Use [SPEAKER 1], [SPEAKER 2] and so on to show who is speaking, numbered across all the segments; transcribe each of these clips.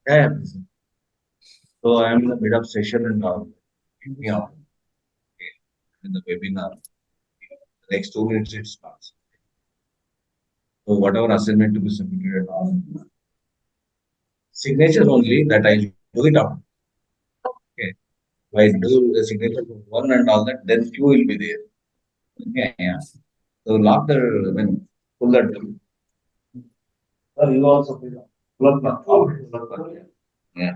[SPEAKER 1] Yeah. So I am in the mid of session and yeah, in the webinar. The next 2 minutes it starts. So whatever assignment to be submitted and all. Signature only that I do it up. Okay. If I do the signature for one and all that, then Q will be there. Okay, yeah. So lock the, I mean, pull that. You also pull up. Yeah.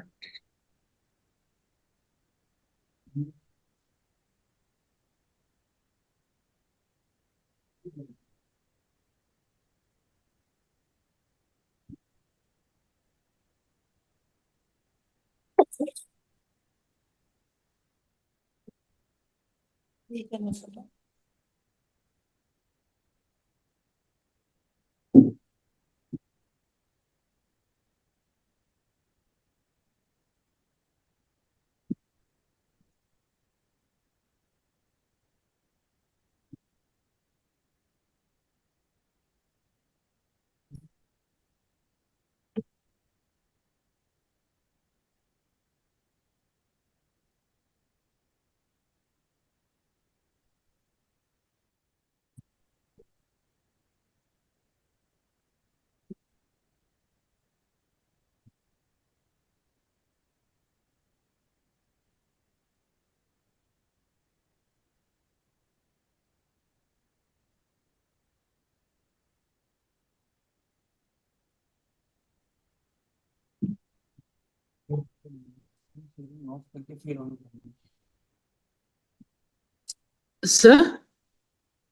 [SPEAKER 2] Sir?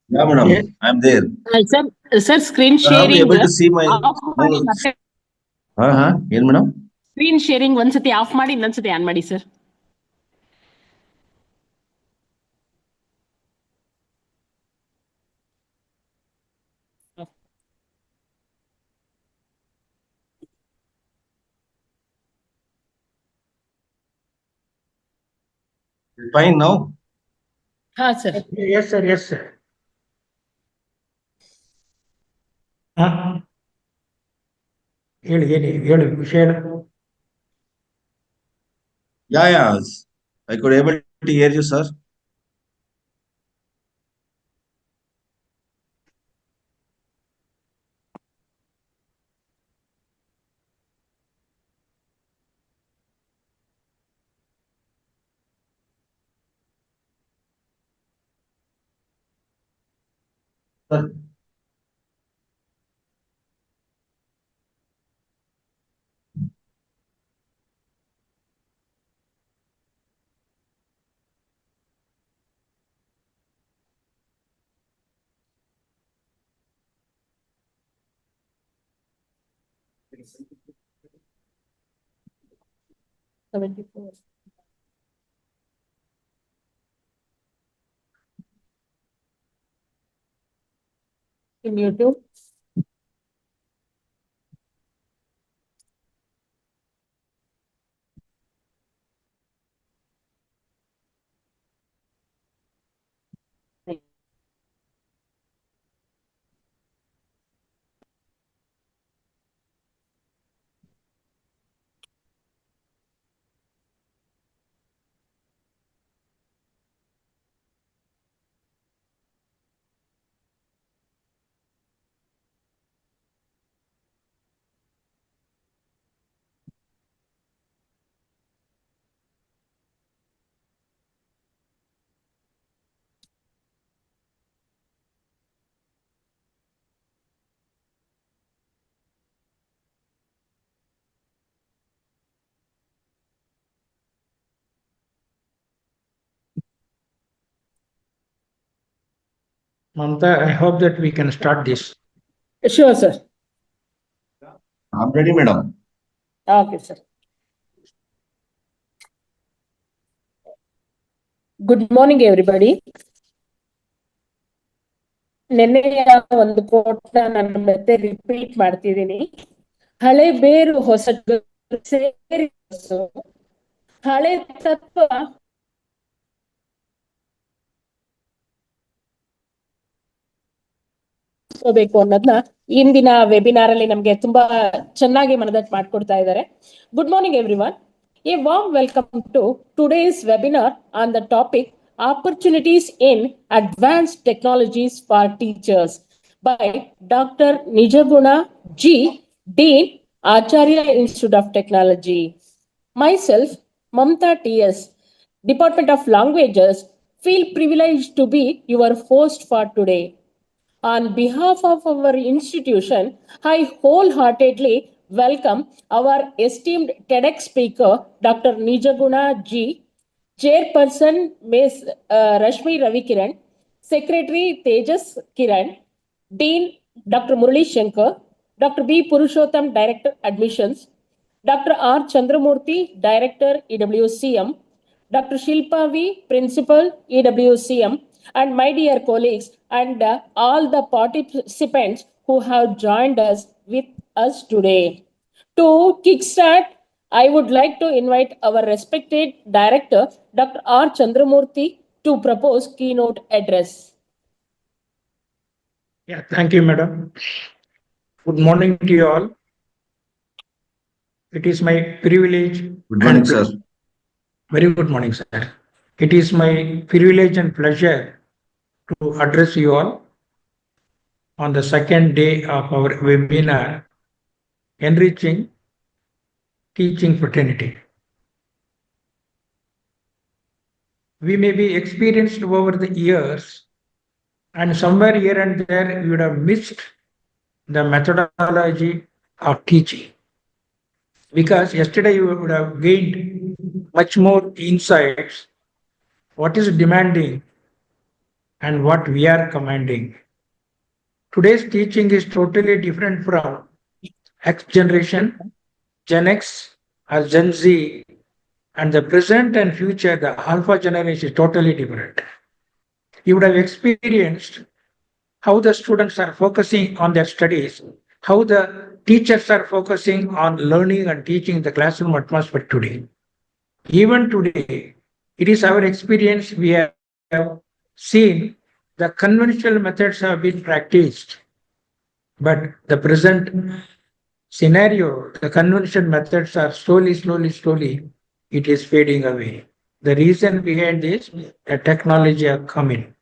[SPEAKER 1] Yeah, madam.
[SPEAKER 3] Yes.
[SPEAKER 1] I'm there.
[SPEAKER 2] Sir, screen
[SPEAKER 1] Sir, are you
[SPEAKER 2] sharing
[SPEAKER 1] able to see my
[SPEAKER 2] off ಮಾಡಿ ಮತ್ತೆ
[SPEAKER 1] ಏನ್ madam?
[SPEAKER 2] Screen sharing ಒಂದ್ಸತಿ of ಮಾಡಿ ಇನ್ನೊಂದ್ಸತಿ on ಮಾಡಿ sir.
[SPEAKER 1] Fine now.
[SPEAKER 2] ಹಾ sir.
[SPEAKER 3] Yes, sir. Yes, sir. ಹೇಳಿ ವಿಷಯ ಏನು?
[SPEAKER 1] Yeah. I could able to hear you, sir. Sir.
[SPEAKER 2] In YouTube.
[SPEAKER 3] Mamta, I hope that we can start this.
[SPEAKER 2] Sure, sir.
[SPEAKER 1] I'm ready, madam.
[SPEAKER 2] Okay, sir. Good morning, everybody. ನೆನ್ನೆಯ ಒಂದು ಕೋಟ್ನ ನಾನು ಮತ್ತೆ repeat ಮಾಡ್ತಿದ್ದೀನಿ. ಹಳೆ ಬೇರು ಹೊಸ ಸೇರಿ ಹಳೆ ತತ್ವ ಬೇಕು ಅನ್ನೋದನ್ನ ಇಂದಿನ ವೆಬಿನಾರ್ ಅಲ್ಲಿ ನಮಗೆ ತುಂಬಾ ಚೆನ್ನಾಗಿ ಮನದಟ್ಟು ಮಾಡ್ಕೊಡ್ತಾ ಇದ್ದಾರೆ. Good morning everyone. A warm welcome to today's webinar on the topic Opportunities in Advanced Technologies for Teachers by Dr. Nijaguna G, Dean, Acharya Institute of Technology. Myself, Mamta T.S., Department of Languages, feel privileged to be your host for today. On behalf of our institution, I wholeheartedly welcome our esteemed TEDx speaker, Dr. Nijaguna G, Chairperson Ms. Rashmi Ravikiran, Secretary Tejas Kiran, Dean Dr. Murali Shankar, Dr. B. Purushottam, Director Admissions, Dr. R. Chandramurthy, Director EWCM, Dr. Shilpa V, Principal EWCM, and my dear colleagues and all the participants who have joined us with us today. To kickstart, I would like to invite our respected director, Dr. R. Chandramurthy, to propose keynote address.
[SPEAKER 3] Yeah, thank you, madam. Good morning to you all. It is my privilege.
[SPEAKER 1] Good morning, sir.
[SPEAKER 3] Very good morning, sir. It is my privilege and pleasure to address you all on the second day of our webinar, Enriching Teaching Fraternity. We may be experienced over the years, and somewhere here and there you would have missed the methodology of teaching. Because yesterday you would have gained much more insights, what is demanding and what we are commanding. Today's teaching is totally different from X generation, Gen X or Gen Z, and the present and future, the Alpha generation is totally different. You would have experienced how the students are focusing on their studies, how the teachers are focusing on learning and teaching the classroom atmosphere today. Even today, it is our experience we have seen the conventional methods have been practiced, but the present scenario, the conventional methods are slowly, it is fading away. The reason behind this, the technology are coming.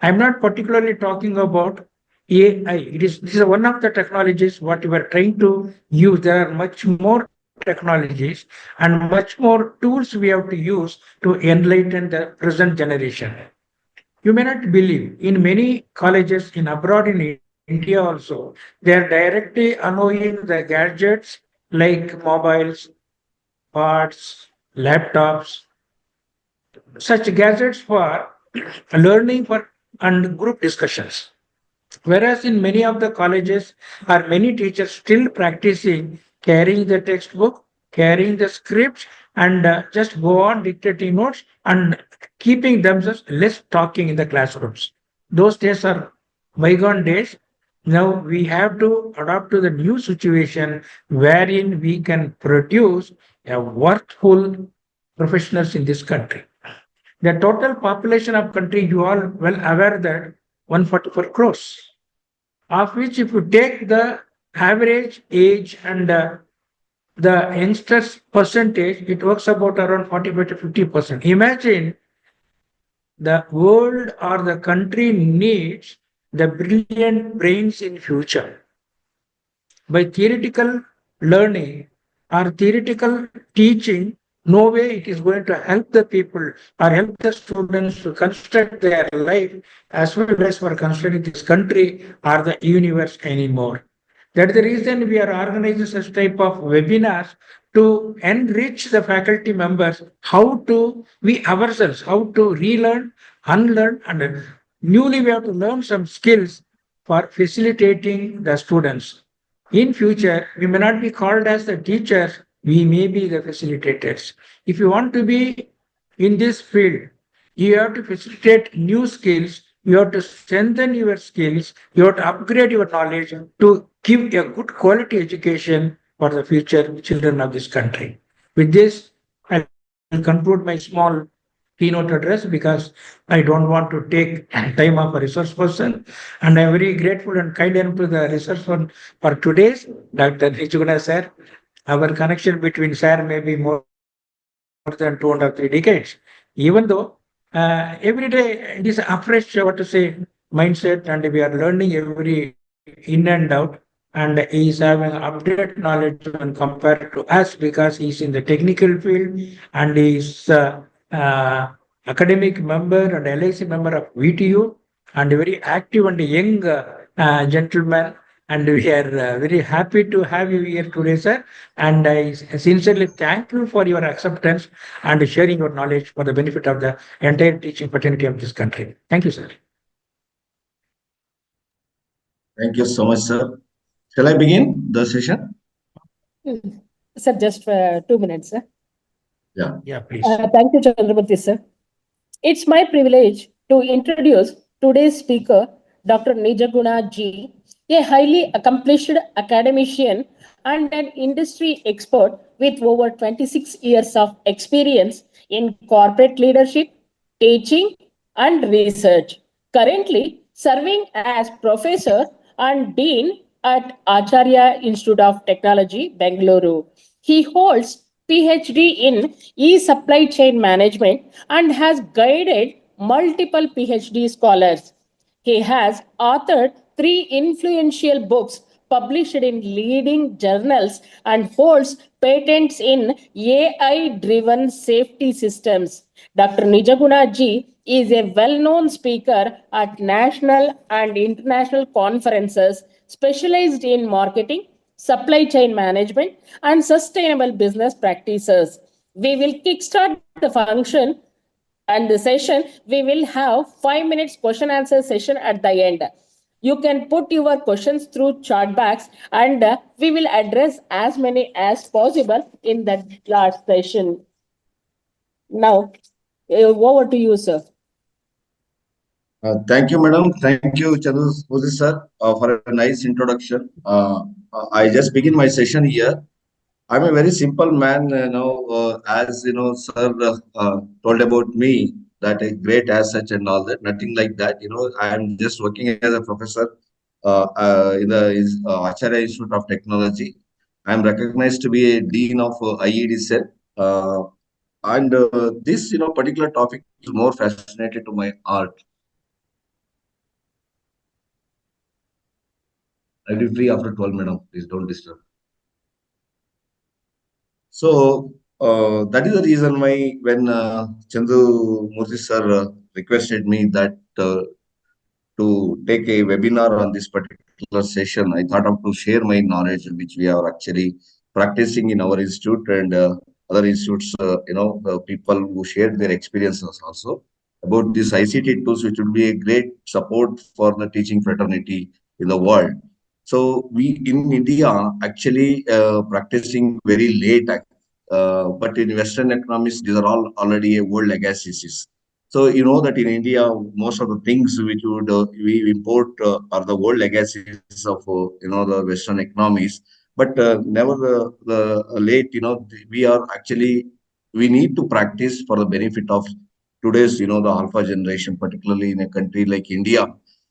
[SPEAKER 3] I'm not particularly talking about AI. This is one of the technologies what we are trying to use. There are much more technologies and much more tools we have to use to enlighten the present generation. You may not believe, in many colleges in abroad in India also, they are directly allowing the gadgets like mobiles, pads, laptops, such gadgets for learning for and group discussions. Whereas in many of the colleges or many teachers still practicing carrying the textbook, carrying the scripts, and just go on dictating notes and keeping themselves less talking in the classrooms. Those days are bygone days. Now we have to adapt to the new situation wherein we can produce a worthful professionals in this country. The total population of country, you are well aware that 144 crores, of which if you take the average age and the youngsters percentage, it works about around 45 to 50%. Imagine the world or the country needs the brilliant brains in future. By theoretical learning or theoretical teaching, no way it is going to help the people or help the students to construct their life as well as for constructing this country or the universe anymore. That's the reason we are organizing such type of webinars to enrich the faculty members how to we ourselves, how to relearn, unlearn, and newly we have to learn some skills for facilitating the students. In future, we may not be called as the teachers, we may be the facilitators. If you want to be in this field, you have to facilitate new skills, you have to strengthen your skills, you have to upgrade your knowledge to give a good quality education for the future children of this country. With this, I'll conclude my small keynote address because I don't want to take time of a resource person. And I'm very grateful and kind enough to the resource one for today's Dr. NIJAGUNA sir. Our connection between sir may be more than 2.5 3 decades. Even though every day it is a fresh, what to say, mindset, and we are learning every in and out. And he is having updated knowledge when compared to us because he is in the technical field and he is academic member and LIC member of VTU and a very active and young gentleman. And we are very happy to have you here today, sir. And I sincerely thank you for your acceptance and sharing your knowledge for the benefit of the entire teaching fraternity of this country. Thank you, sir.
[SPEAKER 1] Thank you so much, sir. Shall I begin the session?
[SPEAKER 2] Sir, just 2 minutes, sir.
[SPEAKER 1] Yeah.
[SPEAKER 3] Yeah, please.
[SPEAKER 2] Thank you, Chandramurthy, sir. It's my privilege to introduce today's speaker, Dr. Nijaguna Ji, a highly accomplished academician and an industry expert with over 26 years of experience in corporate leadership, teaching, and research. Currently serving as professor and dean at Acharya Institute of Technology, Bangalore. He holds PhD in e-supply chain management and has guided multiple PhD scholars. He has authored 3 influential books published in leading journals and holds patents in AI driven safety systems. Dr. Nijaguna Ji is a well known speaker at national and international conferences specialized in marketing, supply chain management, and sustainable business practices. We will kickstart the function and the session. We will have 5 minutes question answer session at the end. You can put your questions through chat box and we will address as many as possible in that last session. Now, over to you, sir.
[SPEAKER 1] Thank you, madam. Thank you, Chandramurthy sir, for a nice introduction. I just begin my session here. I'm a very simple man, as sir told about me that a great as such and all that, nothing like that. I am just working as a professor in the Acharya Institute of Technology. I am recognized to be a dean of IED cell, and this particular topic is more fascinated to my art. I'll be free after 12, madam. Please don't disturb. So that is the reason why when Chandu Murthy sir requested me that to take a webinar on this particular session, I thought of to share my knowledge, which we are actually practicing in our institute and other institutes, people who shared their experiences also about these ICT tools, which will be a great support for the teaching fraternity in the world. So we in India actually practicing very late, but in Western economies, these are all already a world legacies. So you know that in India, most of the things which we import are the world legacies of the Western economies. But never the late, we are actually we need to practice for the benefit of today's the alpha generation, particularly in a country like India.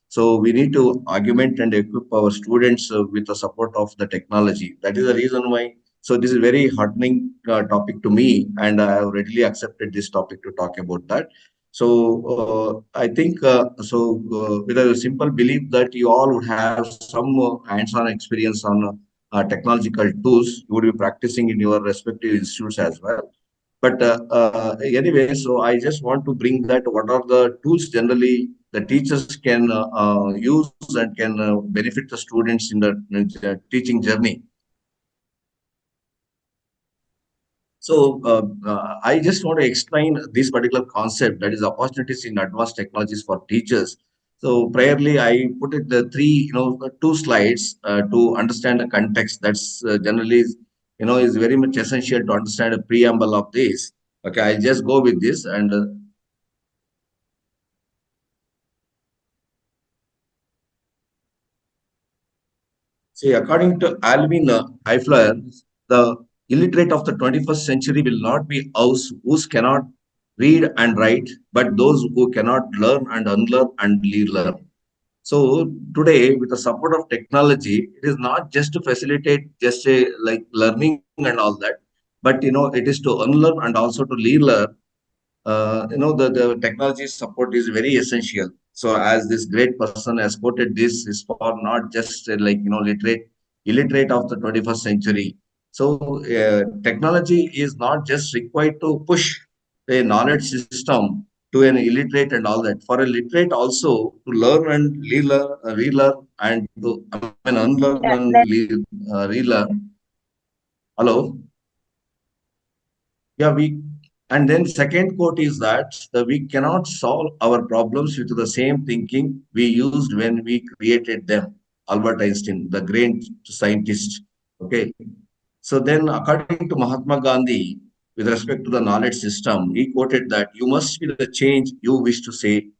[SPEAKER 1] So we need to augment and equip our students with the support of the technology. That is the reason why. So this is very heartening topic to me, and I have readily accepted this topic to talk about that. So I think with a simple belief that you all would have some hands-on experience on technological tools, you would be practicing in your respective institutes as well. But anyway, so I just want to bring that what are the tools generally the teachers can use and can benefit the students in the teaching journey. So I just want to explain this particular concept, that is opportunities in advanced technologies for teachers. So priorly, I put it the three, 2 slides to understand the context. That's generally, is very much essential to understand a preamble of this. Okay, I'll just go with this and see, according to Alvin Eifler, the illiterate of the 21st century will not be those who cannot read and write, but those who cannot learn and unlearn and relearn. So today, with the support of technology, it is not just to facilitate just a like learning and all that, but it is to unlearn and also to relearn. The technology support is very essential. So as this great person has quoted, this is for not just illiterate of the 21st century. So technology is not just required to push a knowledge system to an illiterate and all that. For a literate also to learn and relearn and to unlearn and relearn. Hello. Yeah, and then second quote is that we cannot solve our problems with the same thinking we used when we created them. Albert Einstein, the great scientist. Okay. So then, according to Mahatma Gandhi, with respect to the knowledge system, he quoted that you must be the change you wish to see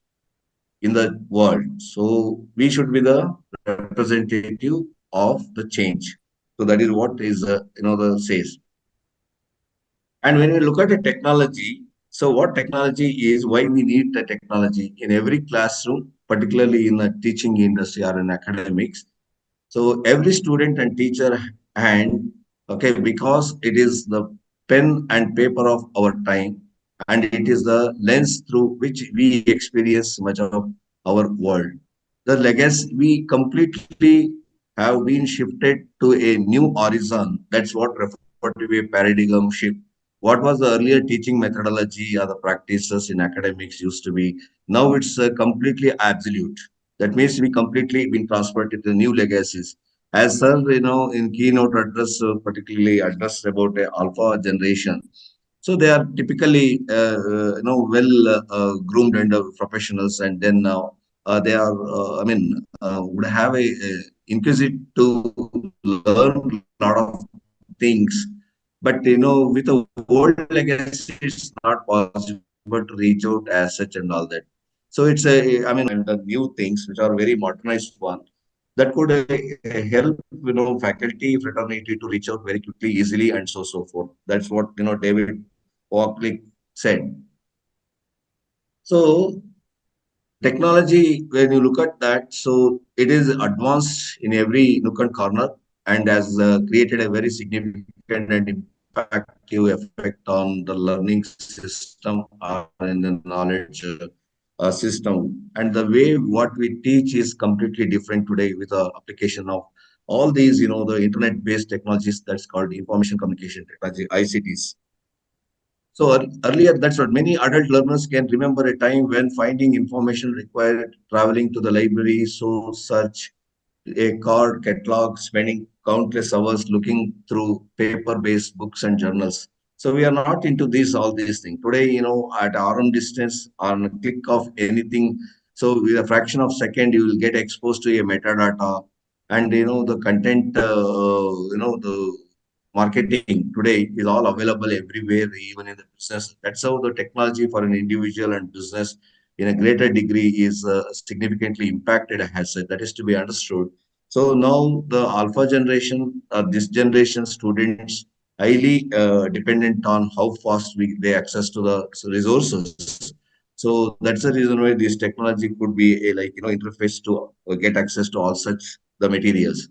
[SPEAKER 1] in the world. So we should be the representative of the change. So that is what is the says. And when we look at the technology, so what technology is, why we need the technology in every classroom, particularly in the teaching industry or in academics. So every student and teacher hand, okay, because it is the pen and paper of our time, and it is the lens through which we experience much of our world. The legacy we completely have been shifted to a new horizon. That's what referred to a paradigm shift. What was the earlier teaching methodology or the practices in academics used to be? Now it's completely absolute. That means we completely been transferred to the new legacies. As sir, in keynote address, particularly addressed about a alpha generation. So they are typically, well groomed and professionals, and then now they are, would have a inquisitive to learn a lot of things. But with the old legacy, it's not possible to reach out as such and all that. So it's and the new things which are very modernized one that could help faculty fraternity to reach out very quickly, easily, and so forth. That's what David Walkley said. So technology, when you look at that, so it is advanced in every nook and corner and has created a very significant and impactful effect on the learning system or in the knowledge system. And the way what we teach is completely different today with the application of all these, the internet-based technologies that's called information communication technology, ICTs. So earlier, that's what many adult learners can remember a time when finding information required traveling to the library, so search a card catalog, spending countless hours looking through paper-based books and journals. So we are not into all these things. Today, at arm distance, on a click of anything, so with a fraction of second, you will get exposed to a metadata. And, the content, the marketing today is all available everywhere, even in the business. That's how the technology for an individual and business in a greater degree is significantly impacted as such. That is to be understood. So now the alpha generation, this generation students highly dependent on how fast they access to the resources. So that's the reason why this technology could be a interface to get access to all such the materials.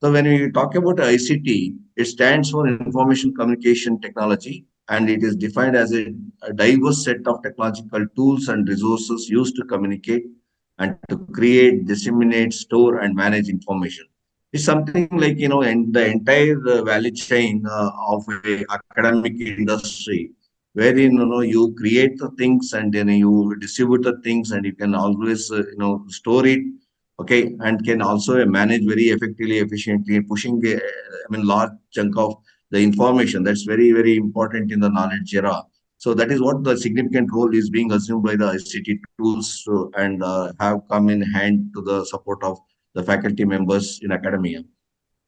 [SPEAKER 1] So when we talk about ICT, it stands for Information Communication Technology, and it is defined as a diverse set of technological tools and resources used to communicate and to create, disseminate, store, and manage information. It's something like, and the entire value chain of a academic industry, wherein, you create the things and then you distribute the things and you can always, store it, okay, and can also manage very effectively, efficiently, pushing a, large chunk of the information. That's very, very important in the knowledge era. So that is what the significant role is being assumed by the ICT tools and have come in hand to the support of the faculty members in academia.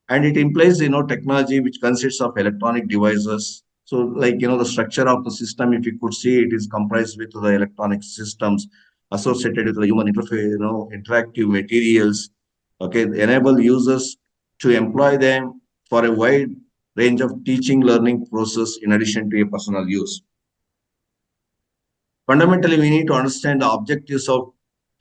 [SPEAKER 1] And it implies, technology which consists of electronic devices. So like, the structure of the system, if you could see, it is comprised with the electronic systems associated with the human interface, interactive materials, okay, enable users to employ them for a wide range of teaching learning process in addition to a personal use. fundamentally we need to understand the objectives of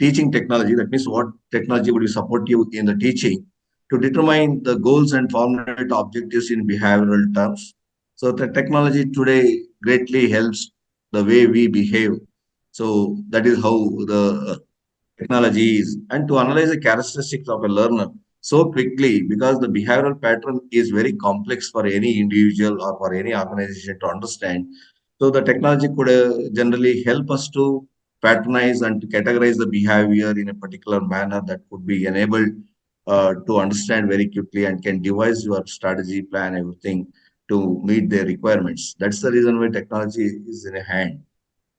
[SPEAKER 1] teaching technology. That means what technology would support you in the teaching to determine the goals and formulate objectives in behavioral terms. So the technology today greatly helps the way we behave. So that is how the technology is, and to analyze the characteristics of a learner so quickly, because the behavioral pattern is very complex for any individual or for any organization to understand. So the technology could generally help us to patronize and to categorize the behavior in a particular manner that could be enabled to understand very quickly and can devise your strategy plan, everything to meet their requirements. That's the reason why technology is in a hand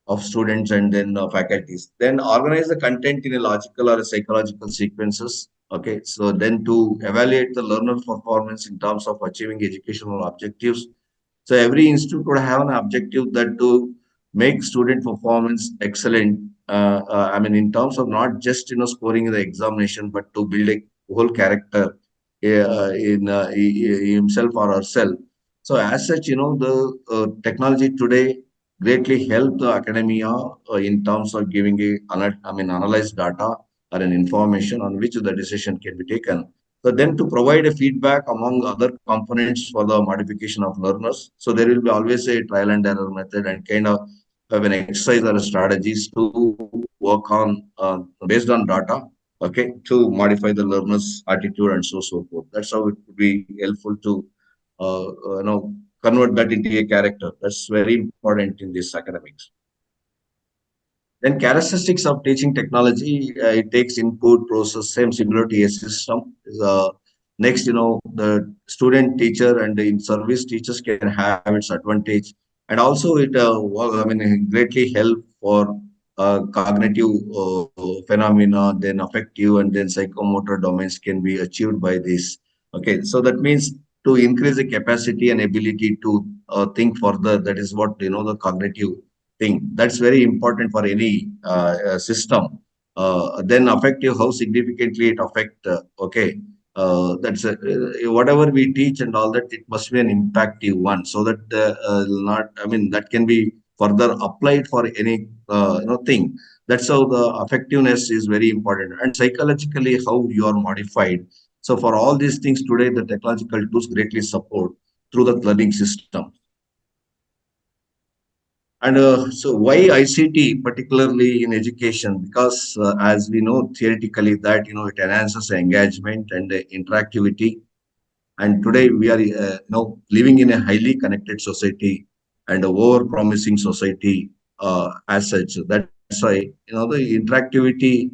[SPEAKER 1] of students and then faculties. Then organize the content in a logical or a psychological sequences. Okay, so then to evaluate the learner performance in terms of achieving educational objectives. So every institute would have an objective that to make student performance excellent. I mean, in terms of not just scoring in the examination, but to build a whole character in himself or herself. So as such, the technology today greatly help the academia in terms of giving analyzed data or an information on which the decision can be taken. So then to provide a feedback among other components for the modification of learners. So there will be always a trial and error method and kind of have an exercise or strategies to work on based on data. Okay, to modify the learner's attitude and so forth. That's how it would be helpful to convert that into a character. That's very important in this academics. Then characteristics of teaching technology, it takes input, process, same similar to a system. Next, the student teacher and the in-service teachers can have its advantage. And also it, greatly help for cognitive phenomena, then affective and then psychomotor domains can be achieved by this. Okay, so that means to increase the capacity and ability to think further. That is what, the cognitive thing. That's very important for any system. Then affective, how significantly it affect. Okay, that's whatever we teach and all that. It must be an impactive one, so that not. I mean, that can be further applied for any thing. That's how the effectiveness is very important, and psychologically how you are modified. So for all these things today, the technological tools greatly support through the learning system. And so why ICT, particularly in education? Because as we know theoretically that, it enhances engagement and interactivity. And today we are, living in a highly connected society and over-promising society as such. That's why, the interactivity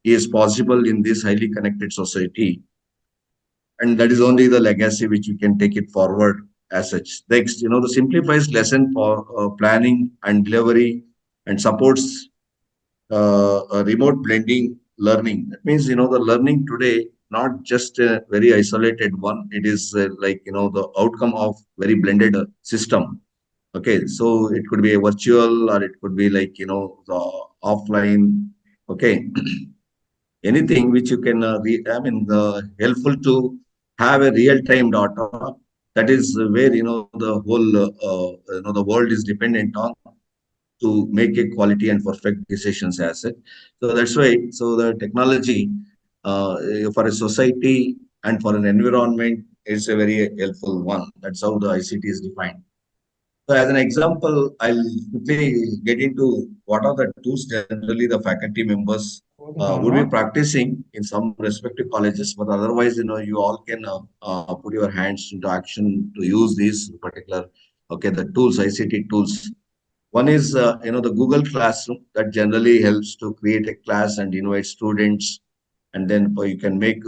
[SPEAKER 1] is possible in this highly connected society. And that is only the legacy which we can take it forward as such. Next, the simplifies lesson for planning and delivery and supports remote blending learning. That means, the learning today, not just a very isolated one. It is like, the outcome of very blended system. Okay, so it could be a virtual or it could be like, the offline. Okay, anything which you can helpful to have a real-time data. That is where, the whole the world is dependent on to make a quality and perfect decisions as it. So that's why, so the technology for a society and for an environment is a very helpful one. That's how the ICT is defined. So as an example, I'll quickly get into what are the tools generally the faculty members would be practicing in some respective colleges, but otherwise, you all can put your hands into action to use these particular, okay, the tools, ICT tools. One is, the Google Classroom that generally helps to create a class and invite students, and then you can make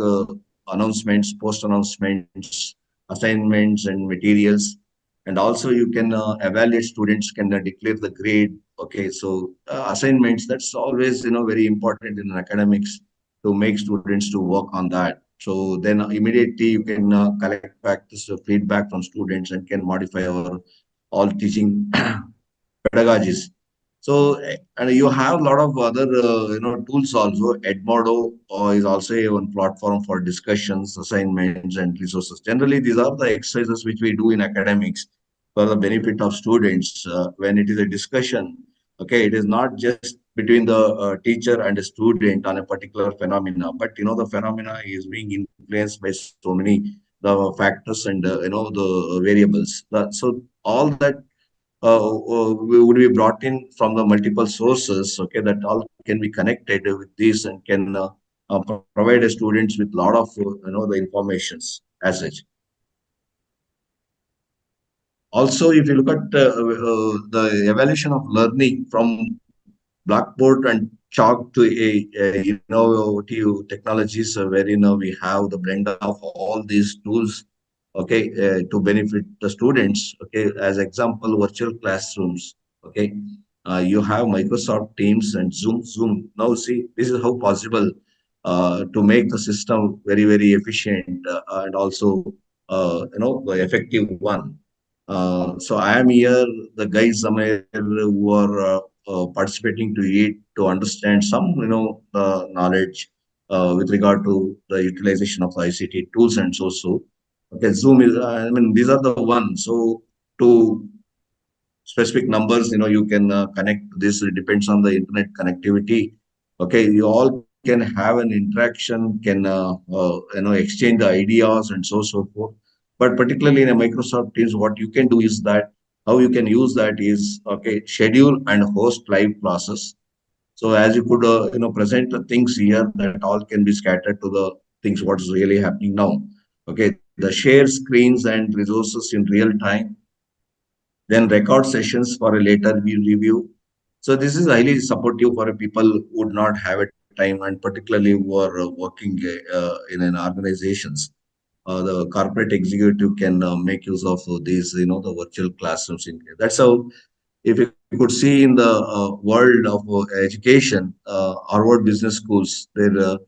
[SPEAKER 1] announcements, post announcements, assignments, and materials. And also, you can evaluate students, can declare the grade. Okay, so assignments, that's always, very important in academics to make students to work on that. So then immediately you can collect back this feedback from students and can modify our all teaching pedagogies. So, and you have a lot of other, tools also. Edmodo is also a one platform for discussions, assignments, and resources. Generally, these are the exercises which we do in academics for the benefit of students when it is a discussion. Okay, it is not just between the teacher and a student on a particular phenomena, but the phenomena is being influenced by so many the factors and the variables. So all that would be brought in from the multiple sources. Okay, that all can be connected with this and can provide the students with a lot of the informations as such. Also, if you look at the evaluation of learning from blackboard and chalk to a innovative technologies wherein we have the blend of all these tools, okay, to benefit the students. Okay, as example, virtual classrooms. Okay, you have Microsoft Teams and Zoom. Now, see, this is how possible to make the system very efficient and also the effective one. So I am here, the guys somewhere who are participating to it to understand some, knowledge with regard to the utilization of ICT tools and so. Okay, Zoom is, I mean, these are the ones. So to specific numbers, you can connect this. It depends on the internet connectivity. Okay, you all can have an interaction, can exchange the ideas and so forth. But particularly in a Microsoft Teams, what you can do is that how you can use that is, okay, schedule and host live classes. So as you could present the things here, that all can be scattered to the things what is really happening now. Okay, the share screens and resources in real time, then record sessions for a later review. So this is highly supportive for people who would not have a time, and particularly who are working in an organizations. The corporate executive can make use of these, the virtual classrooms. That's how, if you could see in the world of education, Harvard Business Schools, their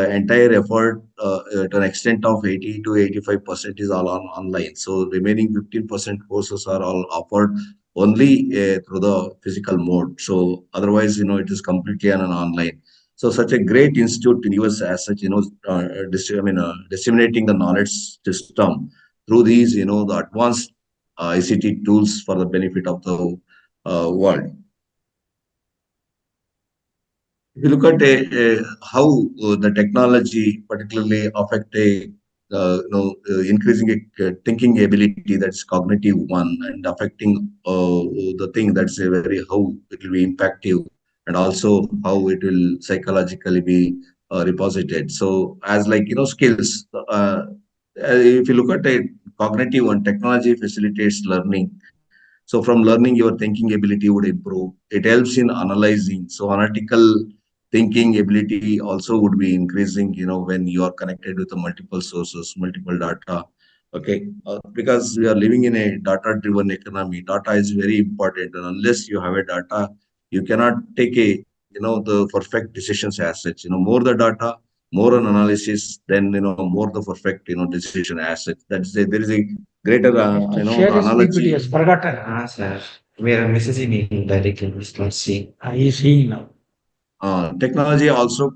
[SPEAKER 1] entire effort to an extent of 80 to 85% is all online. So remaining 15% courses are all offered only through the physical mode. So otherwise, it is completely on an online. So such a great institute in US as such, disseminating the knowledge system through these, the advanced ICT tools for the benefit of the world. If you look at how the technology particularly affect increasing a thinking ability, that's cognitive one, and affecting the thing, that's a very how it will be impactive, and also how it will psychologically be reposited. So as like skills, if you look at a cognitive one, technology facilitates learning. So from learning, your thinking ability would improve. It helps in analyzing. So analytical thinking ability also would be increasing, when you are connected with the multiple sources, multiple data. Okay, because we are living in a data-driven economy. Data is very important, and unless you have a data, you cannot take the perfect decisions as such. More the data, more an analysis, then more the perfect decision as such. There is a greater
[SPEAKER 3] Share
[SPEAKER 1] the
[SPEAKER 3] his PPT
[SPEAKER 1] analogy.
[SPEAKER 3] has forgotten.
[SPEAKER 4] Sir, we are messaging him directly. He's not seeing.
[SPEAKER 3] He is seeing now.
[SPEAKER 1] Technology also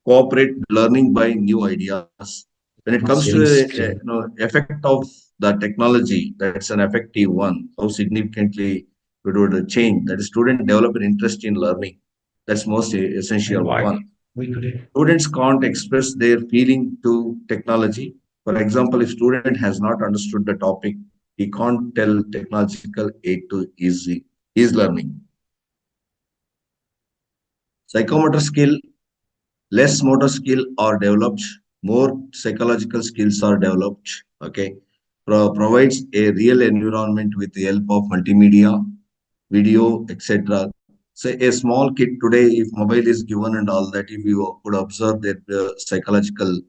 [SPEAKER 1] cooperate learning by new ideas. When it
[SPEAKER 4] Not
[SPEAKER 1] comes to
[SPEAKER 4] seeing screen.
[SPEAKER 1] effect of the technology, that's an effective one. How significantly it would change. That is, student develop an interest in learning. That's most essential
[SPEAKER 3] And why?
[SPEAKER 1] one.
[SPEAKER 4] We couldn't.
[SPEAKER 1] Students can't express their feeling to technology. For example, if student has not understood the topic, he can't tell technological aid to his learning. Psychomotor skill, less motor skill are developed, more psychological skills are developed. Okay, provides a real environment with the help of multimedia, video, etc. Say a small kid today, if mobile is given and all that, if you could observe that psychological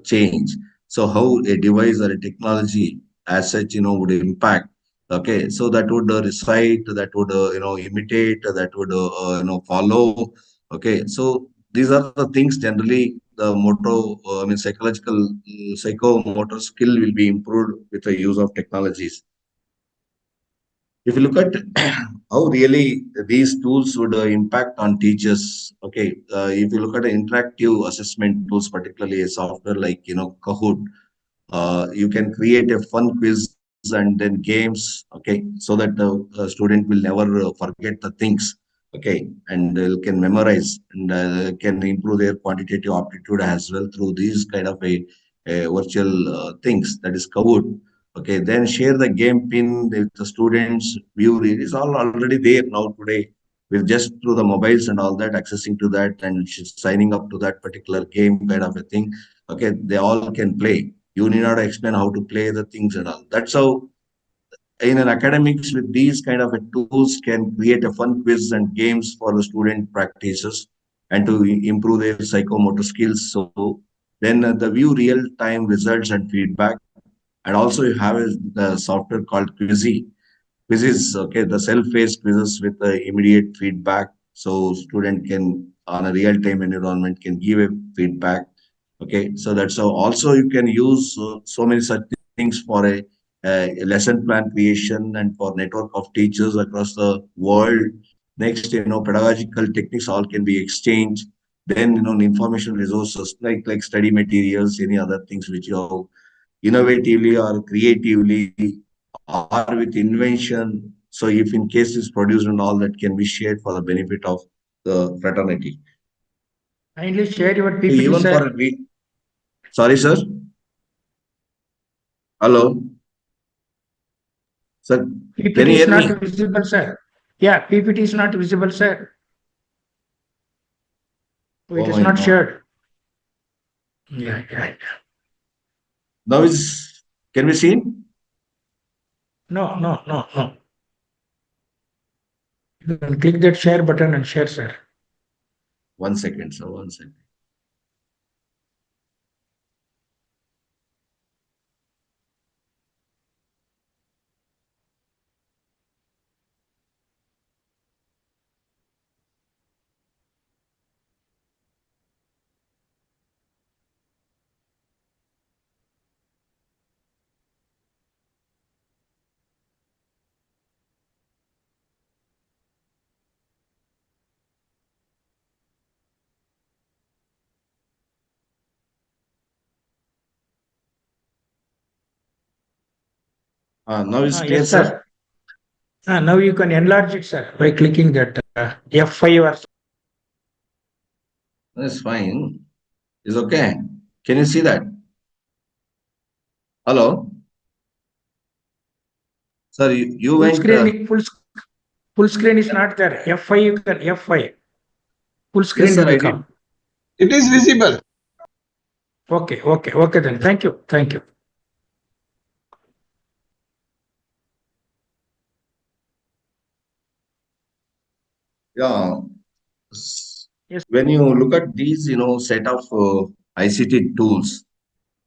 [SPEAKER 1] change. So how a device or a technology as such, would impact. Okay, so that would recite, that would imitate, that would follow. Okay, so these are the things generally the psychological psychomotor skill will be improved with the use of technologies. If you look at how really these tools would impact on teachers, okay, if you look at the interactive assessment tools, particularly a software like Kahoot, you can create a fun quiz and then games, okay, so that the student will never forget the things. okay, and can memorize and can improve their quantitative aptitude as well through these kind of a virtual things that is covered. Okay, then share the game pin with the students view. It is all already there now today. With just through the mobiles and all that, accessing to that and signing up to that particular game kind of a thing. Okay, they all can play. You need not explain how to play the things and all. That's how in an academics with these kind of tools can create a fun quiz and games for the student practices and to improve their psychomotor skills. So then the view real-time results and feedback. And also you have the software called quizzes, okay, the self-paced quizzes with the immediate feedback. So student can on a real-time environment can give a feedback. Okay, so that's how also you can use so many such things for a lesson plan creation and for network of teachers across the world. Next, pedagogical techniques all can be exchanged. Then, information resources like study materials, any other things which you have innovatively or creatively or with invention. So if in case is produced and all that can be shared for the benefit of the fraternity.
[SPEAKER 3] Kindly share your
[SPEAKER 1] So
[SPEAKER 3] PPT,
[SPEAKER 1] even
[SPEAKER 3] sir.
[SPEAKER 1] for sorry, sir. Hello, sir. Can
[SPEAKER 3] PPT
[SPEAKER 1] you
[SPEAKER 3] is
[SPEAKER 1] hear
[SPEAKER 3] not
[SPEAKER 1] me?
[SPEAKER 3] visible, sir. Yeah, PPT is not visible, sir. It
[SPEAKER 1] Oh
[SPEAKER 3] is
[SPEAKER 1] my
[SPEAKER 3] not
[SPEAKER 1] God.
[SPEAKER 3] shared. Yeah.
[SPEAKER 1] Now is can we see?
[SPEAKER 3] No. You can click that share button and share, sir.
[SPEAKER 1] 1 second, sir. 1 second. Now it's clear,
[SPEAKER 3] Yes,
[SPEAKER 1] sir.
[SPEAKER 3] sir. Now you can enlarge it, sir, by clicking that F5 or
[SPEAKER 1] That's fine. It's okay. Can you see that? Hello, sir. You
[SPEAKER 3] full
[SPEAKER 1] went.
[SPEAKER 3] screen. Full screen is not there. F5, you can F5. Full
[SPEAKER 1] Yes,
[SPEAKER 3] screen
[SPEAKER 1] sir.
[SPEAKER 3] will
[SPEAKER 1] I did.
[SPEAKER 3] come.
[SPEAKER 5] It is visible.
[SPEAKER 3] Okay then. Thank you.
[SPEAKER 1] Yeah.
[SPEAKER 3] Yes.
[SPEAKER 1] When you look at these, set of ICT tools,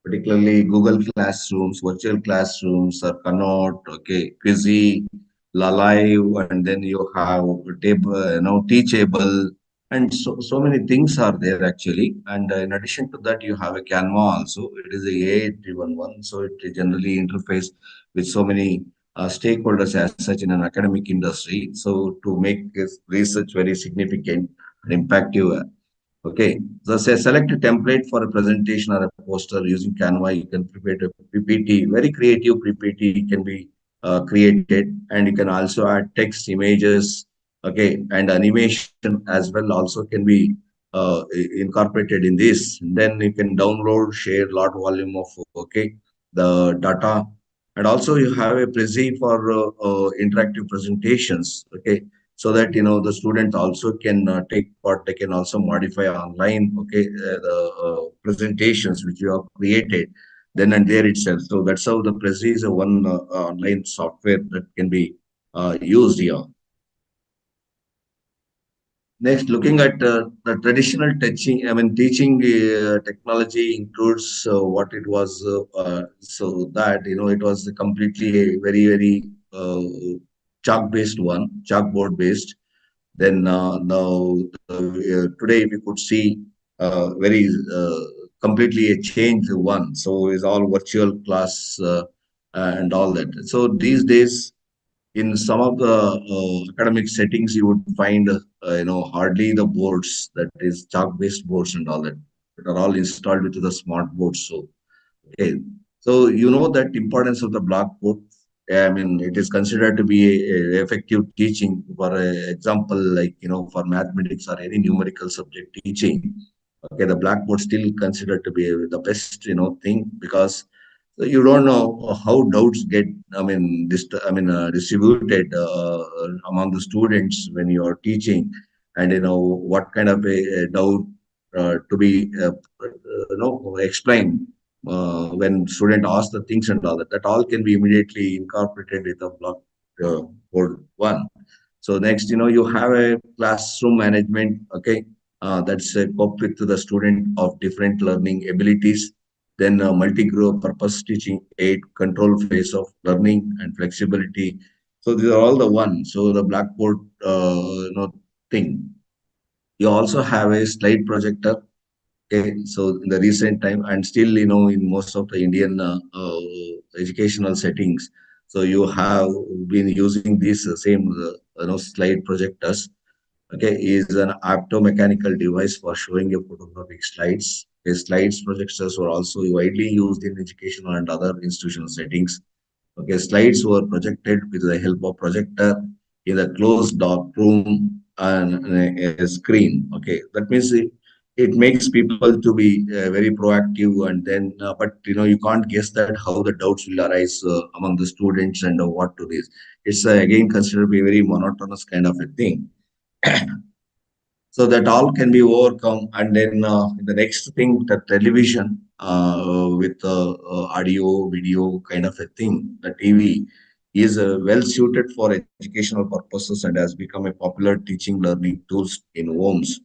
[SPEAKER 1] particularly Google Classrooms, virtual classrooms, or Cannot, okay, Quizy, La Live, and then you have table, Teachable, and so many things are there actually. And in addition to that, you have a Canva also. It is a AI-driven one, so it generally interface with so many stakeholders as such in an academic industry. So to make this research very significant and impactful. Okay, so say select a template for a presentation or a poster using Canva. You can prepare a PPT, very creative PPT can be created, and you can also add text, images, okay, and animation as well also can be incorporated in this. Then you can download, share large volume of okay the data, and also you have a Prezi for interactive presentations. Okay, so that the student also can take part. They can also modify online, okay, the presentations which you have created then and there itself. So that's how the Prezi is a one online software that can be used here. Next, looking at the traditional teaching technology includes what it was, so that, it was completely a very chalk-based one, chalkboard based. Then now today we could see very completely a changed one. So it's all virtual class and all that. So these days, in some of the academic settings, you would find hardly the boards that is chalk-based boards and all that are all installed with the smart boards. So okay, so that importance of the blackboard. I mean, it is considered to be a effective teaching. For example, like, for mathematics or any numerical subject teaching, okay, the blackboard still considered to be the best, thing, because you don't know how doubts get, distributed among the students when you are teaching, and what kind of a doubt to be explained when student asks the things and all that. That all can be immediately incorporated with the blackboard one. So next, you have a classroom management. Okay, that's a cope with the student of different learning abilities. Then multi-group purpose teaching aid, control phase of learning and flexibility. So these are all the one. So the blackboard, thing. You also have a slide projector. Okay, so in the recent time, and still, in most of the Indian educational settings, so you have been using these same, slide projectors. Okay, is an optomechanical device for showing a photographic slides. The slides projectors were also widely used in educational and other institutional settings. Okay, slides were projected with the help of projector in a closed dark room and a screen. Okay, that means it makes people to be very proactive, and then but you can't guess that how the doubts will arise among the students, and what to this. It's again considered to be a very monotonous kind of a thing. So that all can be overcome. And then the next thing, the television with audio, video kind of a thing, the TV is well suited for educational purposes and has become a popular teaching learning tools in homes,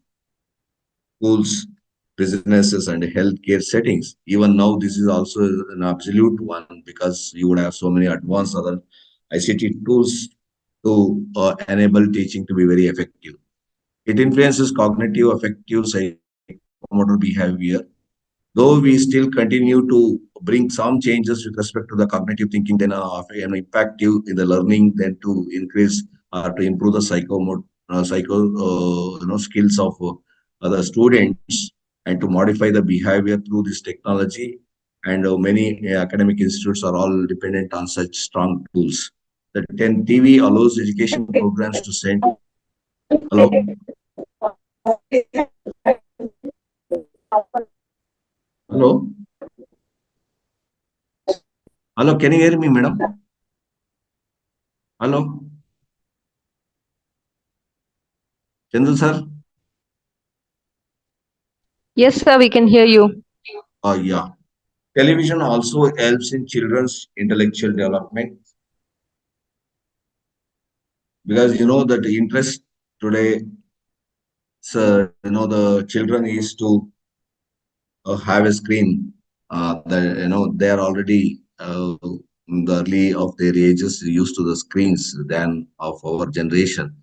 [SPEAKER 1] schools, businesses, and healthcare settings. Even now, this is also an absolute one, because you would have so many advanced other ICT tools to enable teaching to be very effective. It influences cognitive, affective, psychomotor behavior. Though we still continue to bring some changes with respect to the cognitive thinking, then impact you in the learning, then to increase to improve the skills of the students, and to modify the behavior through this technology. And many academic institutes are all dependent on such strong tools. The 10 TV allows education programs to send. Hello. Hello. Hello. Can you hear me, madam? Hello. Chandru sir.
[SPEAKER 5] Yes, sir, we can hear you.
[SPEAKER 1] Yeah. Television also helps in children's intellectual development, because that the interest today, so the children is to have a screen. They are already in the early of their ages used to the screens than of our generation.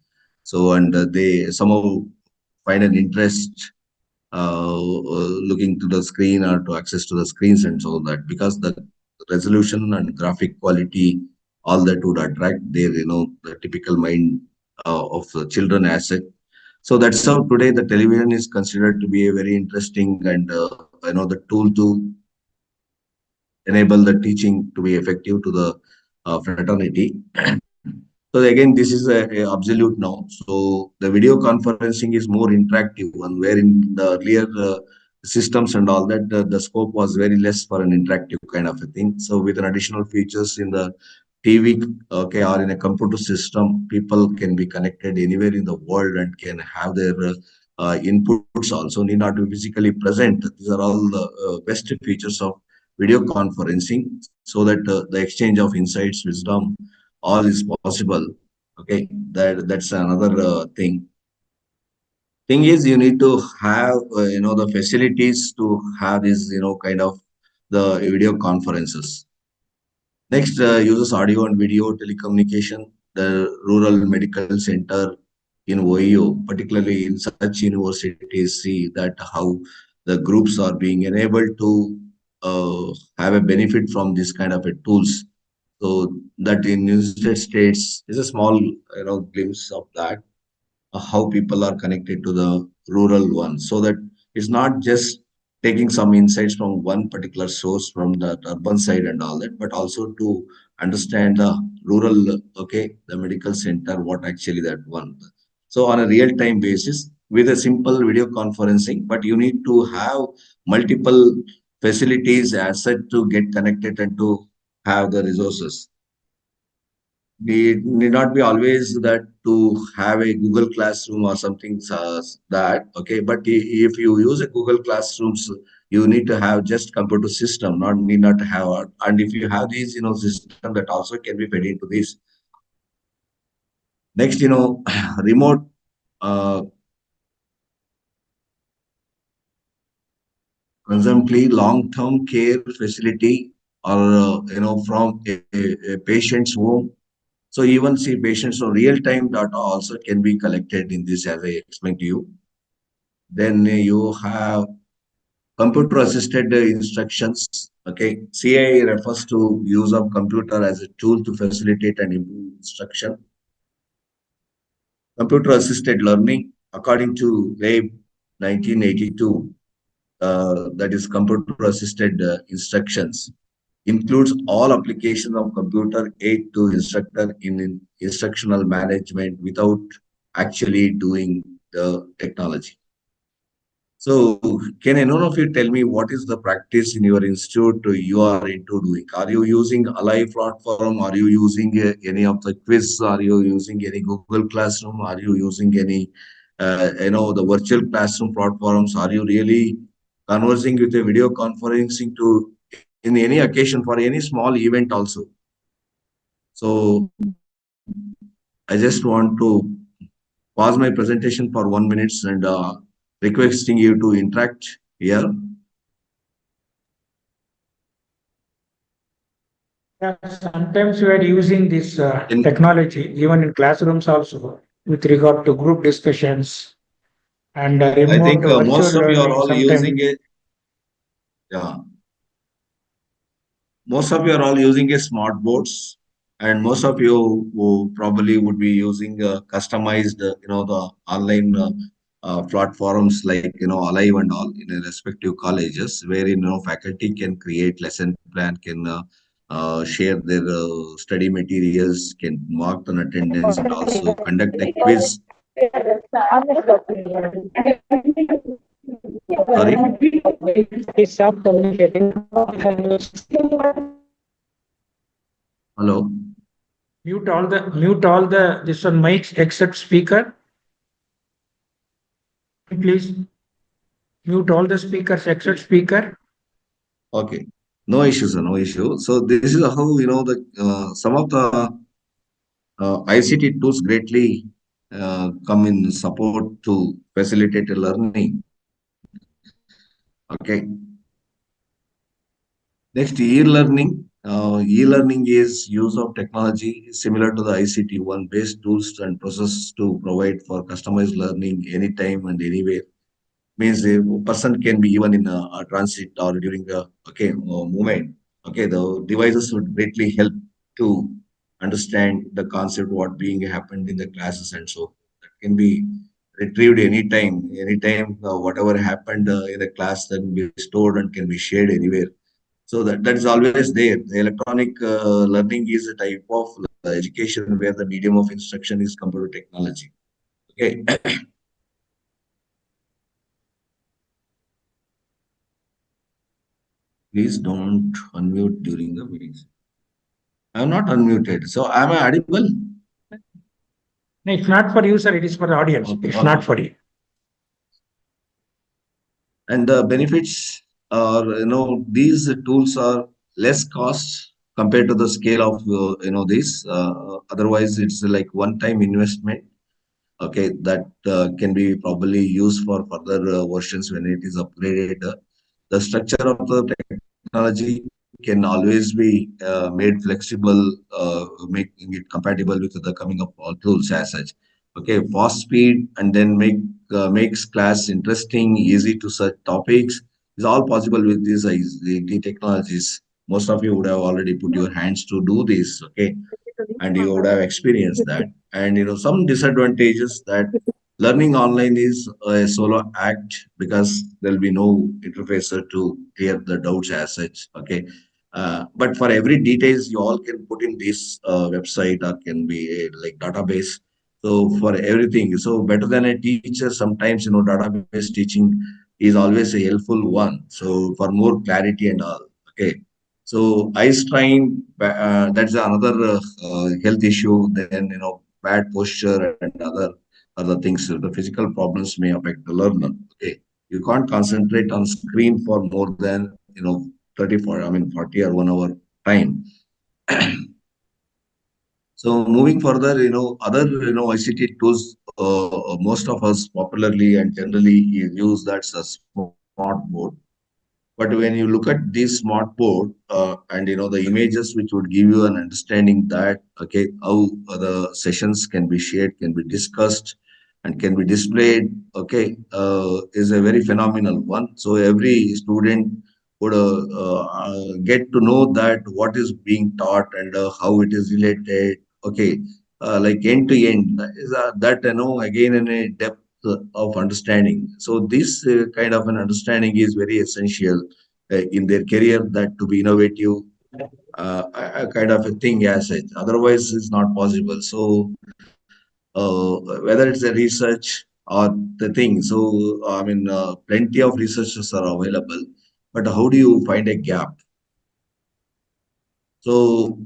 [SPEAKER 1] So, and they somehow find an interest looking to the screen or to access to the screens and so that, because the resolution and graphic quality, all that would attract their, the typical mind of the children asset. So that's how today the television is considered to be a very interesting and the tool to enable the teaching to be effective to the fraternity. So again, this is a absolute now. So the video conferencing is more interactive, and wherein the earlier systems and all that, the scope was very less for an interactive kind of a thing. So with an additional features in the TV, okay, or in a computer system, people can be connected anywhere in the world and can have their inputs also, need not be physically present. These are all the best features of video conferencing, so that the exchange of insights, wisdom, all is possible. Okay, that's another thing. Thing is, you need to have the facilities to have this kind of the video conferences. Next, uses audio and video telecommunication. The rural medical center in Ohio, particularly in such universities, see that how the groups are being enabled to have a benefit from this kind of a tools. So that in United States is a small glimpse of that, how people are connected to the rural one, so that it's not just taking some insights from one particular source from the urban side and all that, but also to understand the rural, okay, the medical center, what actually that one. So on a real-time basis with a simple video conferencing, but you need to have multiple facilities as such to get connected and to have the resources. Need not be always that to have a Google Classroom or something that, okay, but if you use a Google Classrooms, you need to have just computer system, not need not have, and if you have these, system that also can be fed into this. Next, remote uh, consumptively long-term care facility or, from a patient's home. So even see patients, so real-time data also can be collected in this as I explained to you. Then you have computer-assisted instructions. Okay, CI refers to use of computer as a tool to facilitate and improve instruction. Computer-assisted learning, according to LAB 1982, that is computer-assisted instructions, includes all applications of computer aid to instructor in instructional management without actually doing the technology. So, can any one of you tell me what is the practice in your institute you are into doing? Are you using Alive platform? Are you using any of the quiz? Are you using any Google Classroom? Are you using any, the virtual classroom platforms? Are you really conversing with a video conferencing to in any occasion for any small event also? So, I just want to pause my presentation for 1 minute and requesting you to interact here.
[SPEAKER 3] Yeah, sometimes we are using this technology even in classrooms also with regard to group discussions and
[SPEAKER 1] I
[SPEAKER 3] remote
[SPEAKER 1] think
[SPEAKER 3] virtual
[SPEAKER 1] most of you are
[SPEAKER 3] learning.
[SPEAKER 1] all
[SPEAKER 3] Sometimes
[SPEAKER 1] using it. Yeah, most of you are all using a smart boards, and most of you who probably would be using customized, the online platforms like Alive and all in their respective colleges, wherein faculty can create lesson plan, can share their study materials, can mark an attendance, and also conduct a quiz. Sorry,
[SPEAKER 3] stop communicating.
[SPEAKER 1] hello.
[SPEAKER 3] Mute all the this one mics except speaker. Please mute all the speakers except speaker.
[SPEAKER 1] Okay, no issues, sir, no issue. So this is how the some of the ICT tools greatly come in support to facilitate learning. Okay. Next, e-learning. E-learning is use of technology similar to the ICT one based tools and process to provide for customized learning anytime and anywhere. Means a person can be even in a transit or during the movement. Okay, the devices would greatly help to understand the concept what being happened in the classes, and so that can be retrieved anytime whatever happened in the class then be stored and can be shared anywhere. So that is always there. The electronic learning is a type of education where the medium of instruction is computer technology. Okay. Please don't unmute during the meetings. I'm not unmuted. So am I audible?
[SPEAKER 3] No, it's not for you, sir. It is for the audience.
[SPEAKER 1] Okay,
[SPEAKER 3] It's
[SPEAKER 1] okay.
[SPEAKER 3] not for you.
[SPEAKER 1] And the benefits are, these tools are less cost compared to the scale of, this. Otherwise, it's like one-time investment. Okay, that can be probably used for further versions when it is upgraded. The structure of the technology can always be made flexible, making it compatible with the coming of all tools as such. Okay, fast speed and then makes class interesting, easy to search topics is all possible with these the technologies. Most of you would have already put your hands to do this. Okay, and you would have experienced that. And some disadvantages that learning online is a solo act because there'll be no interfacer to clear the doubts as such. Okay, But for every details, you all can put in this website or can be a like database. So for everything, so better than a teacher, sometimes database teaching is always a helpful one. So for more clarity and all. Okay. So eye strain, that's another health issue. Then bad posture and other things. The physical problems may affect the learner. Okay, you can't concentrate on screen for more than 40 or 1 hour time. So moving further, other ICT tools, most of us popularly and generally use that's a smart board. But when you look at this smart board and the images which would give you an understanding that okay how the sessions can be shared, can be discussed, and can be displayed, okay, is a very phenomenal one. So every student would get to know that what is being taught and how it is related. Okay, like end to end is that again in a depth of understanding. So this kind of an understanding is very essential in their career, that to be innovative, a kind of a thing as such. Otherwise, it's not possible. So whether it's a research or the thing, so plenty of researchers are available, but how do you find a gap? So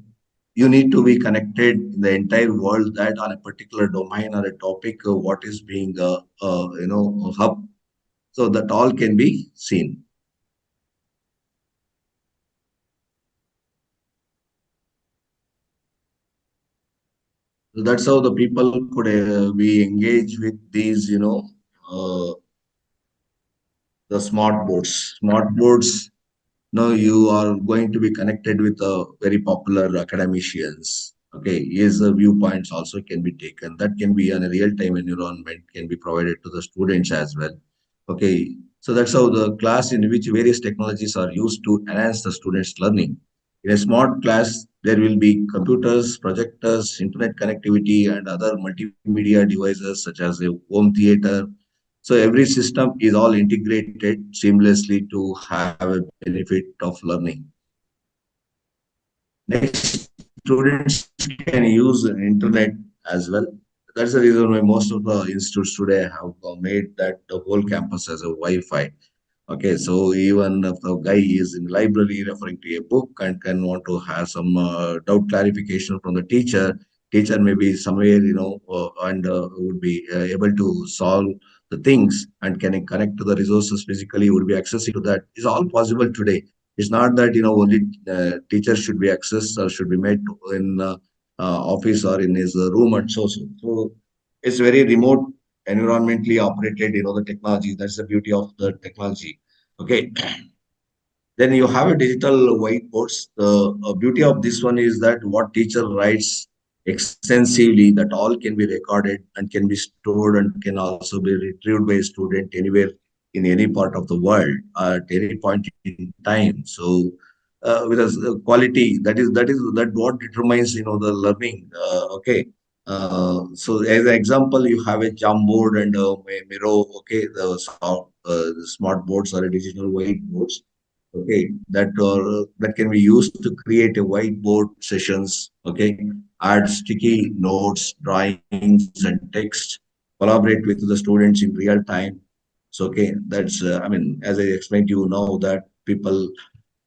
[SPEAKER 1] you need to be connected in the entire world that on a particular domain or a topic, what is being hub, so that all can be seen. So that's how the people could be engaged with these, the smart boards. Smart boards, you are going to be connected with very popular academicians. Okay, his viewpoints also can be taken. That can be in a real-time environment, can be provided to the students as well. Okay, so that's how the class in which various technologies are used to enhance the students' learning. In a smart class, there will be computers, projectors, internet connectivity, and other multimedia devices such as a home theater. So every system is all integrated seamlessly to have a benefit of learning. Next, students can use the internet as well. That's the reason why most of the institutes today have made that the whole campus as a Wi-Fi. Okay, so even if the guy is in library referring to a book and can want to have some doubt clarification from the teacher may be somewhere, and would be able to solve the things and can connect to the resources physically, would be accessing to that. Is all possible today. It's not that, only teachers should be accessed or should be made in office or in his room and so. So it's very remote, environmentally operated, the technology. That's the beauty of the technology. Okay. Then you have a digital whiteboards. The beauty of this one is that what teacher writes extensively, that all can be recorded and can be stored and can also be retrieved by a student anywhere in any part of the world at any point in time. So with a quality, that what determines the learning. Okay. So as an example, you have a Jamboard and a Miro. Okay, the smart boards are a digital whiteboards. Okay, that can be used to create a whiteboard sessions. Okay, add sticky notes, drawings, and text. Collaborate with the students in real time. So okay, that's as I explained to you now, that people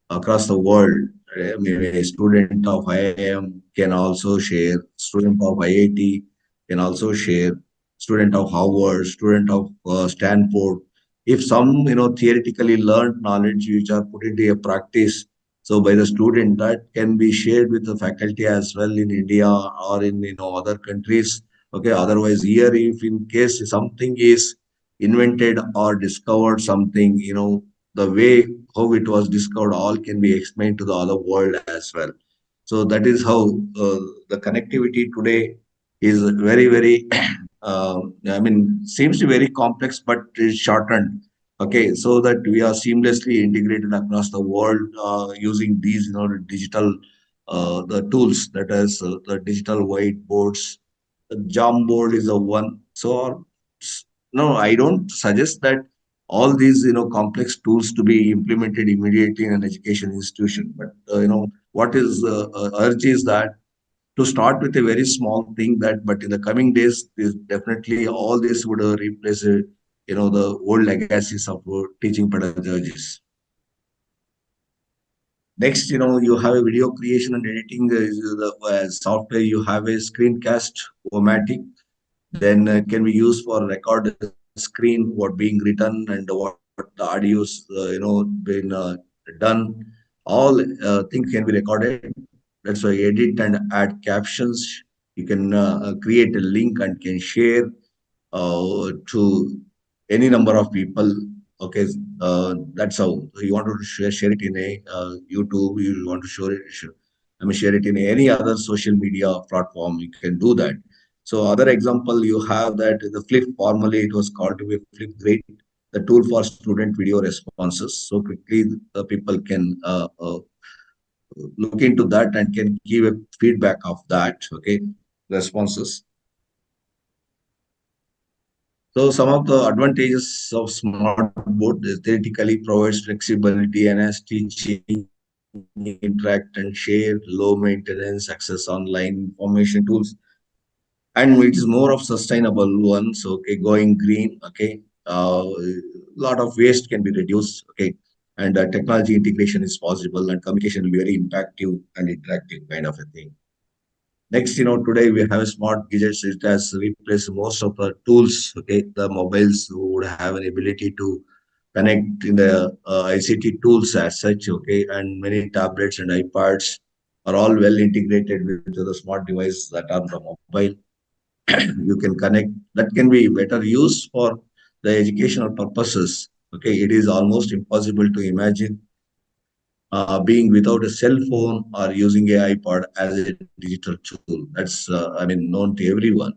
[SPEAKER 1] across the world. I mean, a student of IIM can also share, student of IIT can also share, student of Harvard, student of Stanford. If some, theoretically learned knowledge which are put into a practice, so by the student, that can be shared with the faculty as well in India or in, other countries. Okay, otherwise here, if in case something is invented or discovered something, the way how it was discovered all can be explained to the other world as well. So that is how the connectivity today is very, very, seems to be very complex, but is shortened. Okay, so that we are seamlessly integrated across the world using these, digital, the tools, that is the digital whiteboards. The Jamboard is a one. So no, I don't suggest that all these, complex tools to be implemented immediately in an education institution. But, what is urge is that to start with a very small thing that, but in the coming days, this definitely all this would replace, the old legacies of teaching pedagogies. Next, you have a video creation and editing the software. You have a screencast, Omatic, then can be used for record the screen, what being written and what the audios, been done. All things can be recorded. That's why edit and add captions. You can create a link and can share to any number of people. Okay, that's how you want to share it in a YouTube. You want to share it in any other social media platform. You can do that. So other example you have that the Flip, formerly it was called to be Flip Grade, the tool for student video responses. So quickly the people can look into that and can give a feedback of that. Okay, responses. So some of the advantages of smart board is theoretically provides flexibility and as teaching, interact and share, low maintenance, access online information tools, and it is more of sustainable ones. Okay, going green. Okay, lot of waste can be reduced. Okay, and technology integration is possible, and communication will be very impactful and interactive kind of a thing. Next, today we have smart gadgets. It has replaced most of the tools. Okay, the mobiles would have an ability to connect in the ICT tools as such. Okay, and many tablets and iPads are all well integrated with the smart device that are the mobile. You can connect. That can be better used for the educational purposes. Okay, it is almost impossible to imagine being without a cell phone or using a iPod as a digital tool. That's, known to everyone.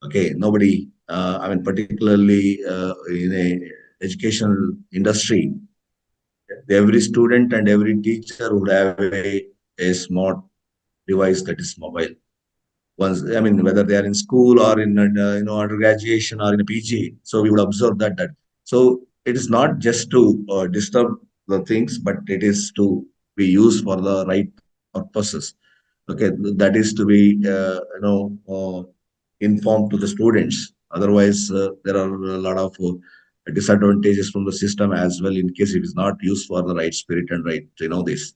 [SPEAKER 1] Okay, nobody, particularly in a educational industry, every student and every teacher would have a smart device that is mobile. Once, whether they are in school or in, undergraduation or in a PG, so we would observe that. So it is not just to disturb the things, but it is to be used for the right purposes. Okay, that is to be, informed to the students. Otherwise, there are a lot of disadvantages from the system as well in case it is not used for the right spirit and right, this.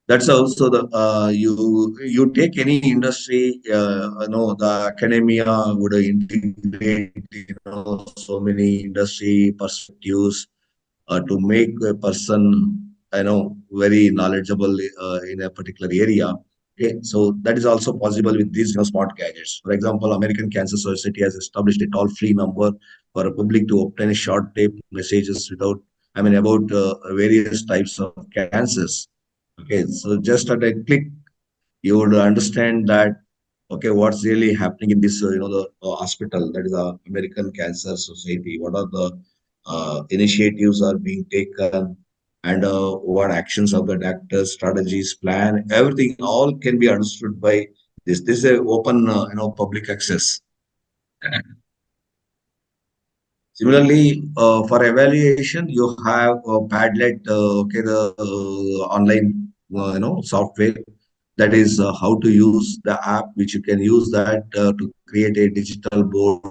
[SPEAKER 1] That's also the you take any industry, the academia would integrate, so many industry perspectives to make a person, very knowledgeable in a particular area. Okay, so that is also possible with these, smart gadgets. For example, American Cancer Society has established a toll-free number for the public to obtain a short tape messages without, about various types of cancers. Okay, so just at a click, you would understand that, okay, what's really happening in this, the hospital, that is the American Cancer Society. What are the initiatives are being taken, and what actions of the doctors, strategies, plan, everything, all can be understood by this. This is a open, public access. Similarly, for evaluation, you have Padlet, okay, the online, software. That is how to use the app, which you can use that to create a digital board,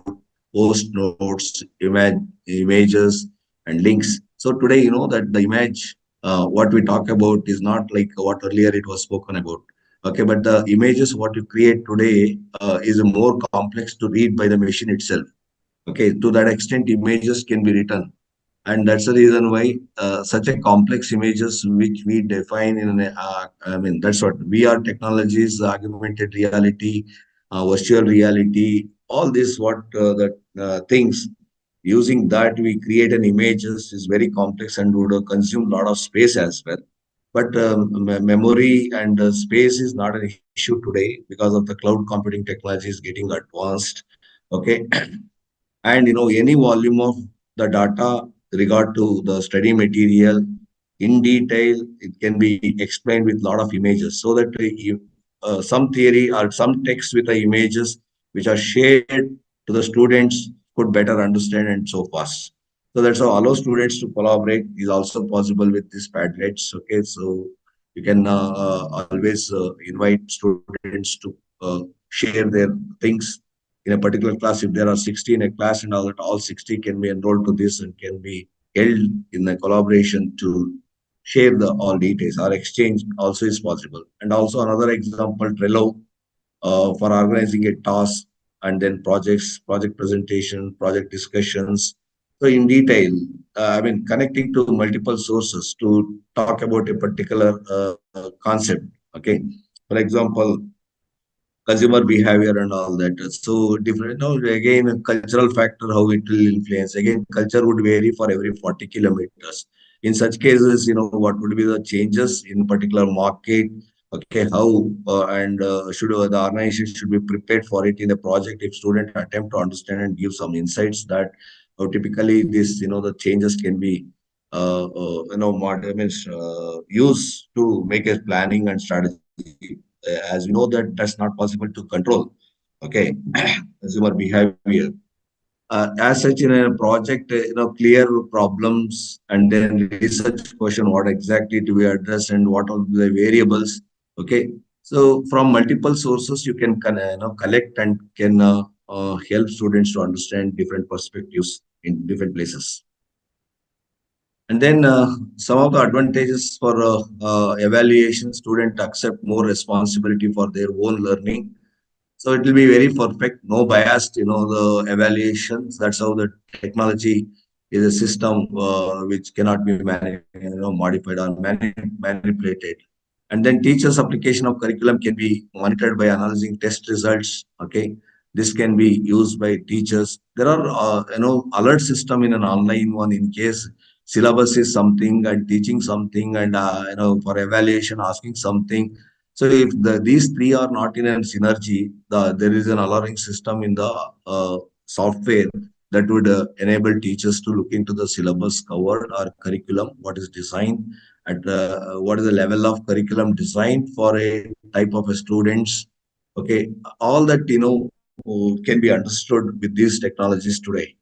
[SPEAKER 1] post notes, images, and links. So today, that the image, what we talk about is not like what earlier it was spoken about. Okay, but the images what you create today is more complex to read by the machine itself. Okay, to that extent, images can be written, and that's the reason why such a complex images which we define in an, that's what VR technologies, augmented reality, virtual reality, all this what the things using that we create an images is very complex and would consume a lot of space as well. But memory and space is not an issue today because of the cloud computing technology is getting advanced. Okay, and any volume of the data regard to the study material in detail, it can be explained with a lot of images, so that some theory or some text with the images which are shared to the students could better understand and so fast. So that's how allow students to collaborate is also possible with these Padlets. Okay, so you can always invite students to share their things in a particular class. If there are 60 in a class and all that, all 60 can be enrolled to this and can be held in a collaboration to share the all details. Our exchange also is possible. And also another example, Trello for organizing a task and then project presentation, project discussions. So in detail, connecting to multiple sources to talk about a particular concept. Okay, for example, consumer behavior and all that. So different, again, a cultural factor, how it will influence. Again, culture would vary for every 40 kilometers. In such cases, what would be the changes in particular market? Okay, how and should the organization should be prepared for it in a project if student attempt to understand and give some insights that how typically this, the changes can be used to make a planning and strategy. As we know that that's not possible to control. Okay, consumer behavior. As such, in a project, clear problems and then research question what exactly do we address and what are the variables. Okay, so from multiple sources you can collect and can help students to understand different perspectives in different places. And then some of the advantages for evaluation, student accept more responsibility for their own learning. So it will be very perfect, no biased, the evaluations. That's how the technology is a system which cannot be modified or manipulated. And then teachers' application of curriculum can be monitored by analyzing test results. Okay, this can be used by teachers. There are alert system in an online one in case syllabus is something and teaching something and for evaluation asking something. So if these three are not in a synergy, there is an alarming system in the software that would enable teachers to look into the syllabus covered or curriculum, what is designed at what is the level of curriculum designed for a type of a students. Okay, all that can be understood with these technologies today.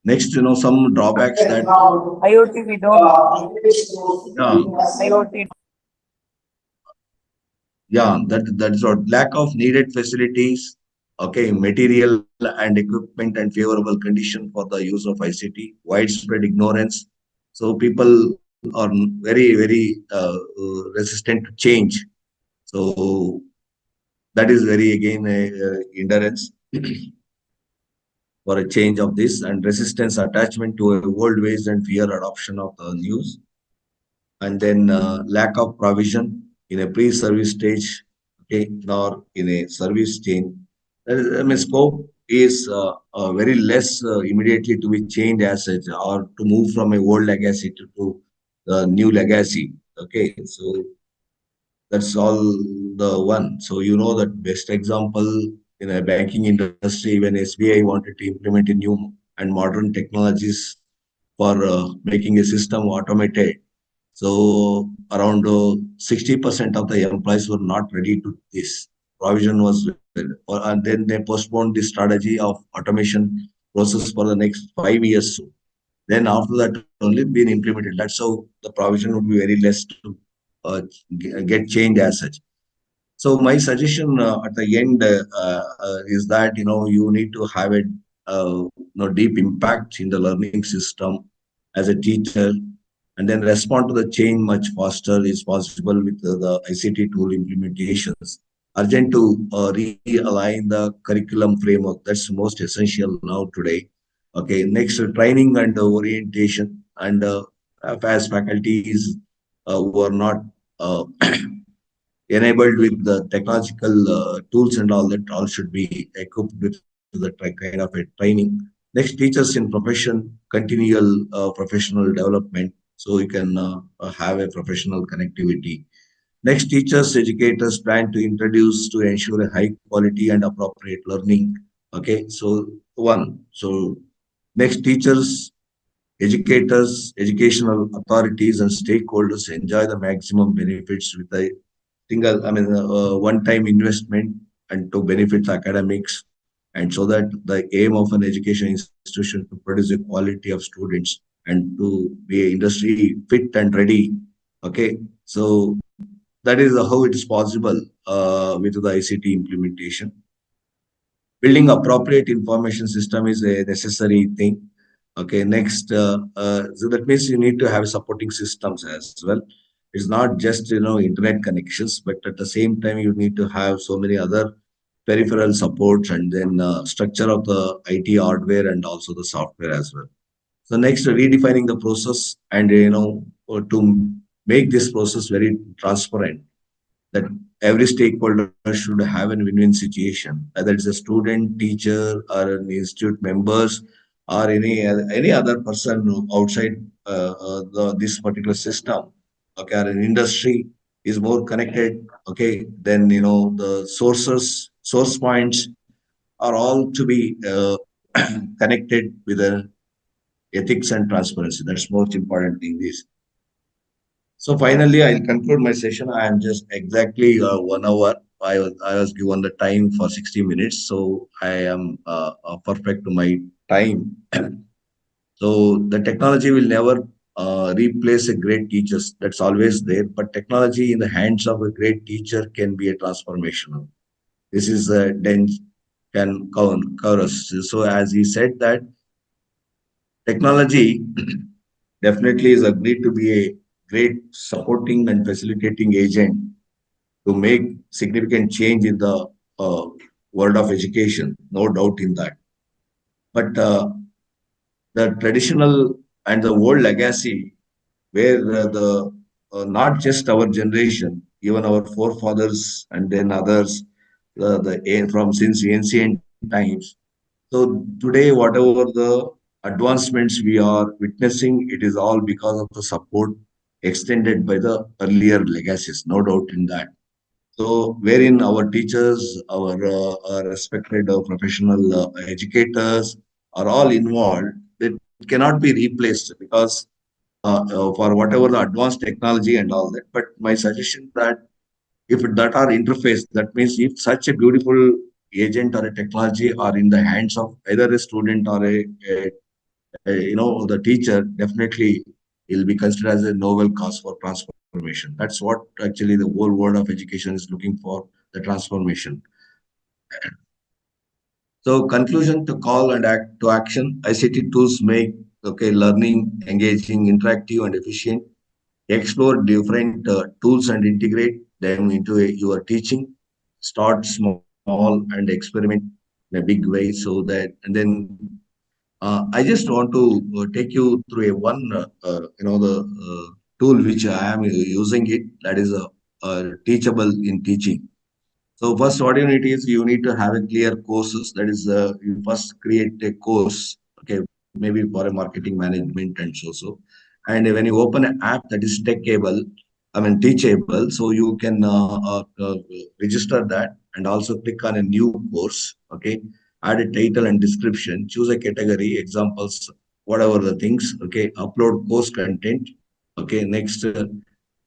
[SPEAKER 1] Next, some drawbacks that
[SPEAKER 6] IoT without IoT.
[SPEAKER 1] Yeah, that's what lack of needed facilities, okay, material and equipment and favorable condition for the use of ICT, widespread ignorance. So people are very resistant to change. So that is very again a hindrance for a change of this and resistance attachment to old ways and fear adoption of the news. And then lack of provision in a pre-service stage, okay, nor in a service chain. Scope is very less immediately to be changed as such or to move from a old legacy to the new legacy. Okay, so that's all the one. So that best example in a banking industry when SBI wanted to implement a new and modern technologies for making a system automated. So around 60% of the employees were not ready to this. Provision was, and then they postponed the strategy of automation process for the next 5 years. Then after that only been implemented. That's how the provision would be very less to get changed as such. So my suggestion at the end is that you need to have a deep impact in the learning system as a teacher, and then respond to the change much faster is possible with the ICT tool implementations. Urgent to realign the curriculum framework. That's most essential now today. Okay, next training and orientation, and as faculties who are not enabled with the technological tools and all that, all should be equipped with the kind of a training. Next, teachers in profession, continual professional development, so you can have a professional connectivity. Next, teachers, educators plan to introduce to ensure a high quality and appropriate learning. Okay, so one. So next, teachers, educators, educational authorities, and stakeholders enjoy the maximum benefits with the one-time investment and to benefit academics. and so that the aim of an education institution to produce a quality of students and to be industry fit and ready. Okay, so that is how it is possible with the ICT implementation. Building appropriate information system is a necessary thing. Okay, next, so that means you need to have supporting systems as well. It's not just internet connections, but at the same time you need to have so many other peripheral supports and then structure of the IT hardware and also the software as well. So next, redefining the process and to make this process very transparent, that every stakeholder should have a win-win situation, whether it's a student, teacher, or an institute members, or any other person outside this particular system. Okay, or an industry is more connected. Okay, then the source points are all to be connected with the ethics and transparency. That's most important thing. This. So finally, I'll conclude my session. I am just exactly 1 hour. I was given the time for 60 minutes, so I am perfect to my time. So the technology will never replace a great teachers. That's always there. But technology in the hands of a great teacher can be a transformational. This is then can cover us. So as he said that technology definitely is agreed to be a great supporting and facilitating agent to make significant change in the uh, world of education, no doubt in that. But the traditional and the old legacy, where the not just our generation, even our forefathers and then others, from since ancient times. So today, whatever the advancements we are witnessing, it is all because of the support extended by the earlier legacies, no doubt in that. So, wherein our teachers, our respected professional educators are all involved, it cannot be replaced because for whatever the advanced technology and all that. But my suggestion that if that are interface, that means if such a beautiful agent or a technology are in the hands of either a student or the teacher, definitely will be considered as a novel cause for transformation. That's what actually the whole world of education is looking for, the transformation. So conclusion to call and act to action. ICT tools make learning engaging, interactive, and efficient. Explore different tools and integrate them into your teaching. Start small and experiment in a big way, so that and then I just want to take you through a one the tool which I am using it, that is a teachable in teaching. So first, what you need is you need to have a clear courses. That is, you first create a course, okay, maybe for a marketing management and so. And when you open an app that is techable, I mean teachable, so you can register that and also click on a new course, okay, add a title and description, choose a category, examples, whatever the things, okay, upload course content, okay, next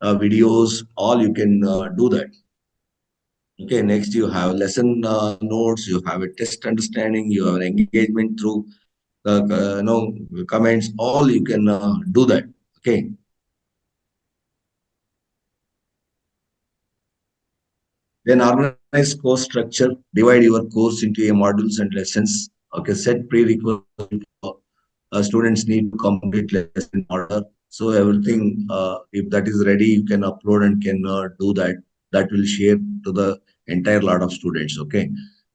[SPEAKER 1] videos, all you can do that. Okay, next you have lesson notes, you have a test understanding, you have an engagement through the comments, all you can do that. Okay. Then organize course structure, divide your course into a modules and lessons. Okay, set prerequisites. Students need to complete lesson in order. So everything, if that is ready, you can upload and can do that. That will share to the entire lot of students. Okay.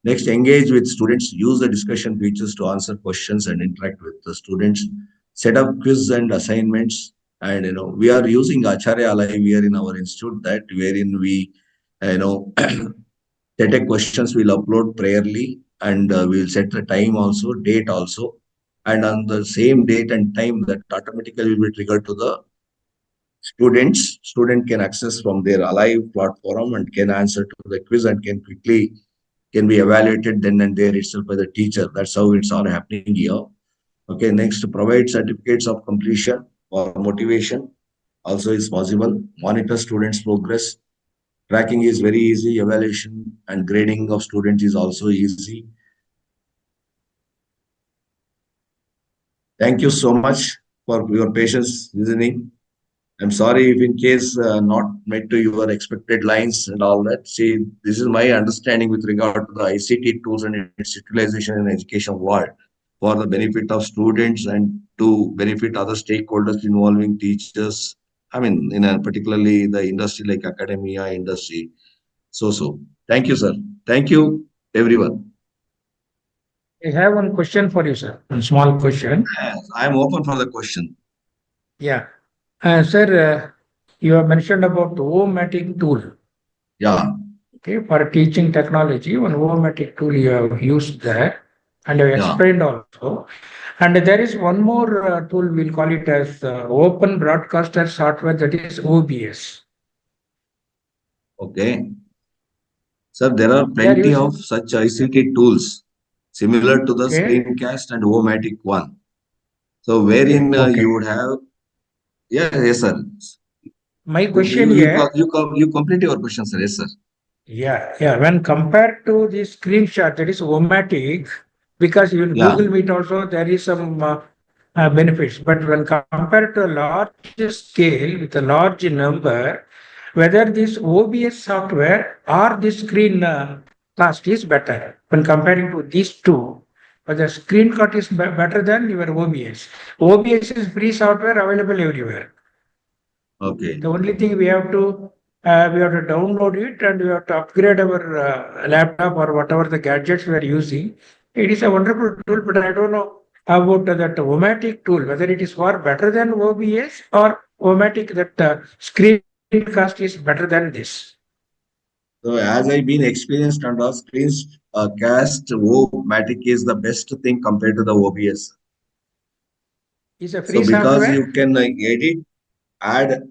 [SPEAKER 1] Next, engage with students. Use the discussion features to answer questions and interact with the students. Set up quiz and assignments. And we are using Acharya Alive here in our institute, that wherein we set a questions we'll upload prayerly, and we'll set the time also, date also, and on the same date and time that automatically will be triggered to the students. Student can access from their alive platform and can answer to the quiz and can be evaluated then and there itself by the teacher. That's how it's all happening here. Okay, next, provide certificates of completion or motivation also is possible. Monitor students' progress. Tracking is very easy. Evaluation and grading of students is also easy. Thank you so much for your patience listening. I'm sorry if in case not met to your expected lines and all that. See, this is my understanding with regard to the ICT tools and its utilization in education world for the benefit of students and to benefit other stakeholders involving teachers. I mean, in a particularly the industry like academia industry. So. Thank you, sir. Thank you, everyone.
[SPEAKER 3] I have one question for you, sir. One small question.
[SPEAKER 1] Yes, I'm open for the question.
[SPEAKER 3] Yeah. Sir, you have mentioned about the O-matic tool.
[SPEAKER 1] Yeah,
[SPEAKER 3] Okay, for teaching technology, one O-matic tool you have used there, and you have
[SPEAKER 1] yeah.
[SPEAKER 3] explained also. And there is one more tool, we'll call it as Open Broadcaster Software, that is OBS.
[SPEAKER 1] Okay. Sir, there are
[SPEAKER 3] They are
[SPEAKER 1] plenty
[SPEAKER 3] using,
[SPEAKER 1] of such ICT tools similar to the
[SPEAKER 3] okay,
[SPEAKER 1] screencast and O-matic one. So, wherein
[SPEAKER 3] okay.
[SPEAKER 1] you would have, yes, sir.
[SPEAKER 3] My
[SPEAKER 1] You,
[SPEAKER 3] question
[SPEAKER 1] you,
[SPEAKER 3] here,
[SPEAKER 1] you complete your question, sir. Yes, sir.
[SPEAKER 3] yeah. When compared to the screenshot, that is O-matic, because in
[SPEAKER 1] Yeah.
[SPEAKER 3] Google Meet also there is some benefits. But when compared to a large scale with a large number, whether this OBS software or this screen cast is better when comparing to these two. Whether screencast is better than your OBS. OBS is free software available everywhere.
[SPEAKER 1] Okay.
[SPEAKER 3] The only thing we have to download it and we have to upgrade our laptop or whatever the gadgets we are using. It is a wonderful tool, but I don't know about that Omatic tool, whether it is far better than OBS or Omatic that screencast is better than this.
[SPEAKER 1] So, as I've been experienced on the screens, cast O-matic is the best thing compared to the OBS.
[SPEAKER 3] It's a
[SPEAKER 1] So,
[SPEAKER 3] free
[SPEAKER 1] because you
[SPEAKER 3] software.
[SPEAKER 1] can edit, add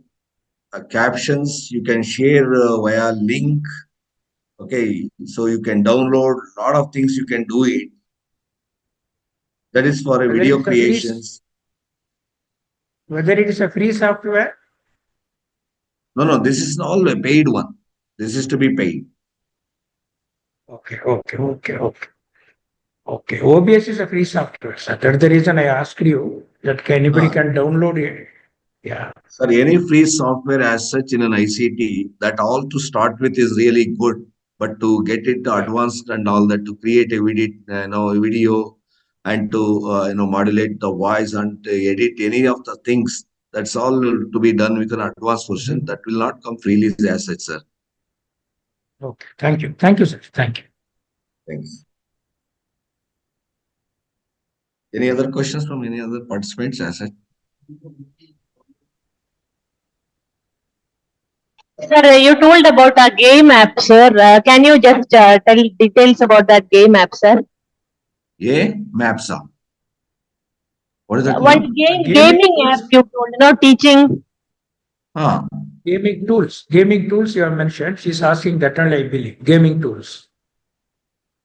[SPEAKER 1] captions, you can share via link. Okay, so you can download a lot of things. You can do it. That is for a
[SPEAKER 3] Whether it
[SPEAKER 1] video
[SPEAKER 3] is a free,
[SPEAKER 1] creations.
[SPEAKER 3] whether it is a free software.
[SPEAKER 1] No. This is all a paid one. This is to be paid.
[SPEAKER 3] Okay. Okay. OBS is a free software. So that's the reason I asked you that anybody
[SPEAKER 1] Ah,
[SPEAKER 3] can download it. Yeah.
[SPEAKER 1] sir, any free software as such in an ICT, that all to start with is really good. But to get it
[SPEAKER 3] Yeah.
[SPEAKER 1] advanced and all that, to create a video and to modulate the voice and to edit any of the things, that's all to be done with an advanced version. That will not come freely as such, sir.
[SPEAKER 3] Okay. Thank you. Thank you, sir. Thank you.
[SPEAKER 1] Thanks. Any other questions from any other participants as such?
[SPEAKER 5] Sir, you told about a game app, sir. Can you just tell details about that game app, sir?
[SPEAKER 1] Yeah, MAPSA. What does
[SPEAKER 5] Yeah,
[SPEAKER 1] that
[SPEAKER 5] one
[SPEAKER 1] mean?
[SPEAKER 3] Gaming
[SPEAKER 5] gaming app
[SPEAKER 3] tools,
[SPEAKER 5] you told, teaching.
[SPEAKER 1] Ah,
[SPEAKER 3] gaming tools you have mentioned. She's asking that only, I believe. Gaming tools.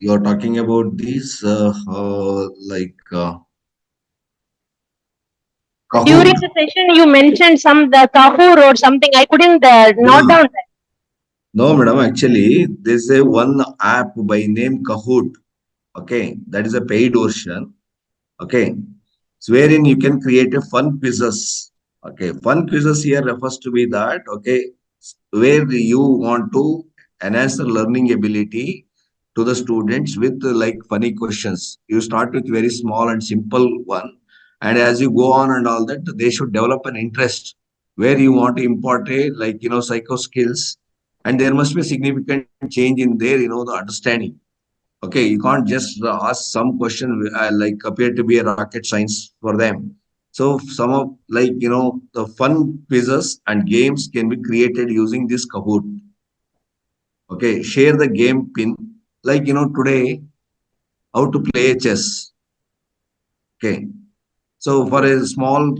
[SPEAKER 1] you're talking about these like
[SPEAKER 5] During
[SPEAKER 1] Kahoot.
[SPEAKER 5] the session, you mentioned the Kahoot or something. I couldn't note
[SPEAKER 1] Yeah.
[SPEAKER 5] down that.
[SPEAKER 1] No, madam. Actually, there's a one app by name Kahoot. Okay, that is a paid version. Okay, so wherein you can create a fun quizzes. Okay, fun quizzes here refers to be that. Okay, where you want to enhance the learning ability to the students with like funny questions. You start with very small and simple one, and as you go on and all that, they should develop an interest where you want to impart a like psycho skills, and there must be a significant change in their the understanding. Okay, you can't just ask some question like appear to be a rocket science for them. So some of like the fun quizzes and games can be created using this Kahoot. Okay, share the game pin like today how to play chess. Okay, so for a small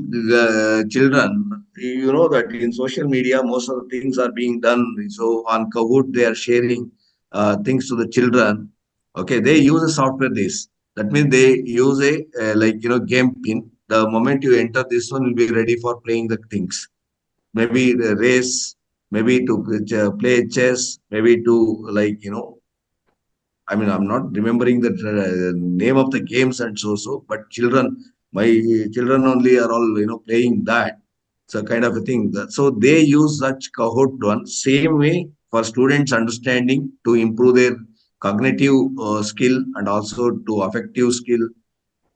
[SPEAKER 1] children, you know that in social media most of the things are being done. So on Kahoot they are sharing things to the children. Okay, they use a software this. That means they use a like game pin. The moment you enter this one, will be ready for playing the things. Maybe the race, maybe to play chess, maybe to like I mean, I'm not remembering the name of the games and so, but children My children only are all, playing that. So kind of a thing. So they use such Kahoot one same way for students understanding to improve their cognitive skill and also to affective skill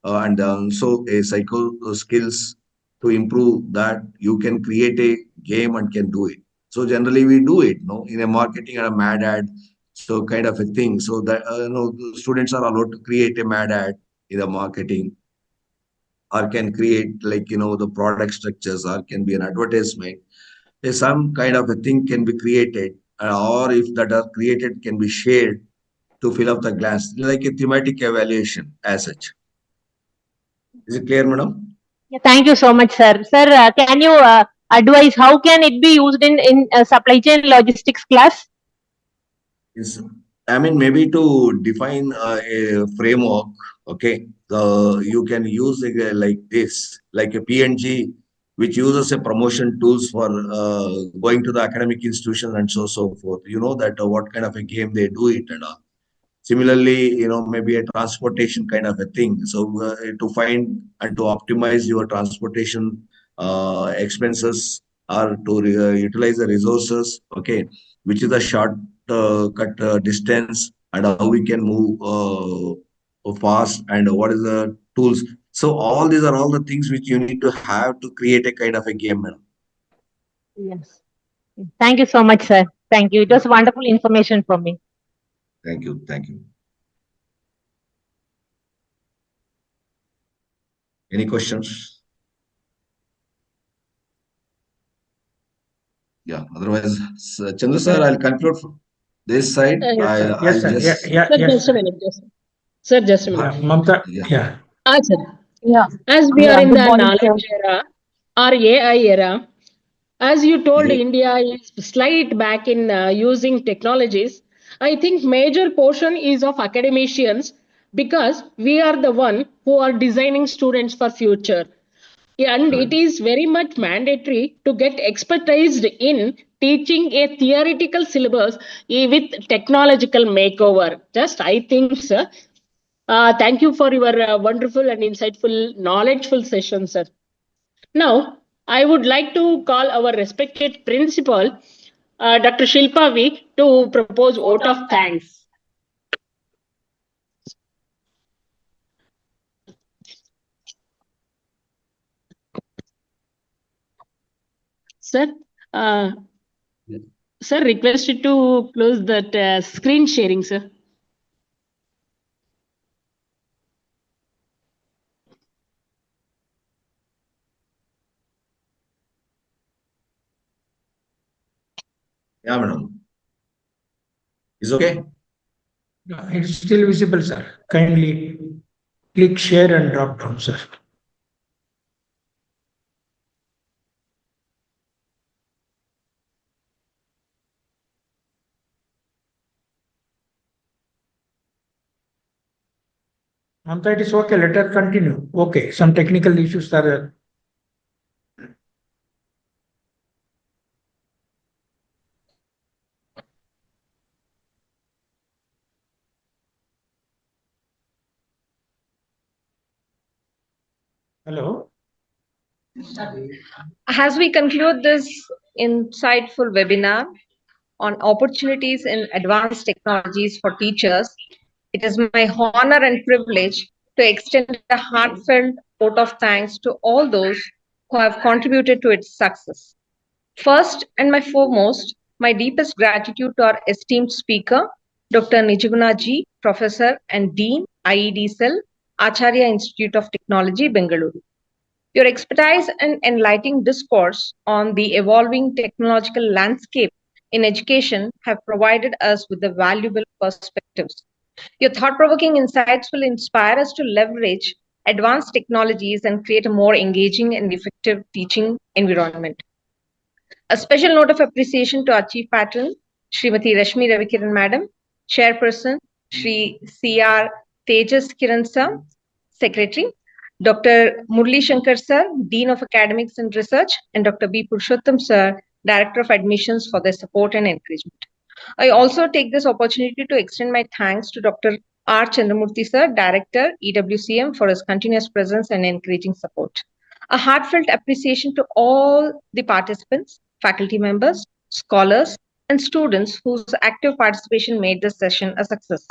[SPEAKER 1] and also a psycho skills to improve that. You can create a game and can do it. So generally we do it, no, in a marketing and a mad ad. So kind of a thing. So that the students are allowed to create a mad ad in the marketing or can create like the product structures or can be an advertisement. Some kind of a thing can be created or if that are created can be shared to fill up the glass like a thematic evaluation as such. Is it clear, madam?
[SPEAKER 5] Yeah, thank you so much, sir. Sir, can you advise how can it be used in supply chain logistics class?
[SPEAKER 1] Yes. I mean, maybe to define a framework, okay, you can use like this, like a PNG, which uses a promotion tools for going to the academic institution and so forth. You know that what kind of a game they do it and all. Similarly, maybe a transportation kind of a thing. So to find and to optimize your transportation expenses or to utilize the resources, okay, which is a short cut distance and how we can move fast and what is the tools. So all these are all the things which you need to have to create a kind of a game, madam.
[SPEAKER 5] Yes. Thank you so much, sir. Thank you. It was wonderful information for me.
[SPEAKER 1] Thank you. Thank you. Any questions? Yeah, otherwise, Chandra sir, I'll conclude from this side.
[SPEAKER 3] Yes, sir.
[SPEAKER 1] I'll
[SPEAKER 3] Yes, sir.
[SPEAKER 1] just,
[SPEAKER 3] Yeah,
[SPEAKER 2] Sir,
[SPEAKER 3] yes,
[SPEAKER 2] just a
[SPEAKER 3] sir.
[SPEAKER 2] minute. Sir, just a minute.
[SPEAKER 3] Mamta,
[SPEAKER 1] yeah.
[SPEAKER 3] yeah.
[SPEAKER 2] Sir.
[SPEAKER 6] Yeah,
[SPEAKER 2] As we
[SPEAKER 6] yeah.
[SPEAKER 2] are in
[SPEAKER 6] Good
[SPEAKER 2] the
[SPEAKER 6] morning, sir.
[SPEAKER 2] knowledge era or AI era, as you told,
[SPEAKER 1] Yeah.
[SPEAKER 2] India is slight back in using technologies. I think major portion is of academicians because we are the one who are designing students for future. And it is very much mandatory to get expertised in teaching a theoretical syllabus with technological makeover. Just I think, sir. Thank you for your wonderful and insightful, knowledgeful session, sir. Now, I would like to call our respected principal, Dr. Shilpa V, to propose vote of thanks. Sir, uh, sir, requested to close that screen sharing, sir.
[SPEAKER 1] Yeah, madam. Is okay?
[SPEAKER 3] It's still visible, sir. Kindly click share and drop down, sir. Mamta, it is okay. Let us continue. Okay, some technical issues are there. Hello.
[SPEAKER 7] As we conclude this insightful webinar on opportunities in advanced technologies for teachers, it is my honor and privilege to extend a heartfelt vote of thanks to all those who have contributed to its success. First and my foremost, my deepest gratitude to our esteemed speaker, Dr. NIJAGUNA ji, Professor and Dean, IED Cell, Acharya Institute of Technology, Bangalore. Your expertise and enlightening discourse on the evolving technological landscape in education have provided us with the valuable perspectives. Your thought-provoking insights will inspire us to leverage advanced technologies and create a more engaging and effective teaching environment. A special note of appreciation to our Chief Patron, Srimati Rashmi Ravikiran Madam, Chairperson, Shri C.R. Tejas Kiran Sir, Secretary, Dr. Murli Shankar Sir, Dean of Academics and Research, and Dr. B. Purushottam Sir, Director of Admissions for their support and encouragement. I also take this opportunity to extend my thanks to Dr. R. Chandramurthy Sir, Director, EWCM, for his continuous presence and encouraging support. A heartfelt appreciation to all the participants, faculty members, scholars, and students whose active participation made this session a success.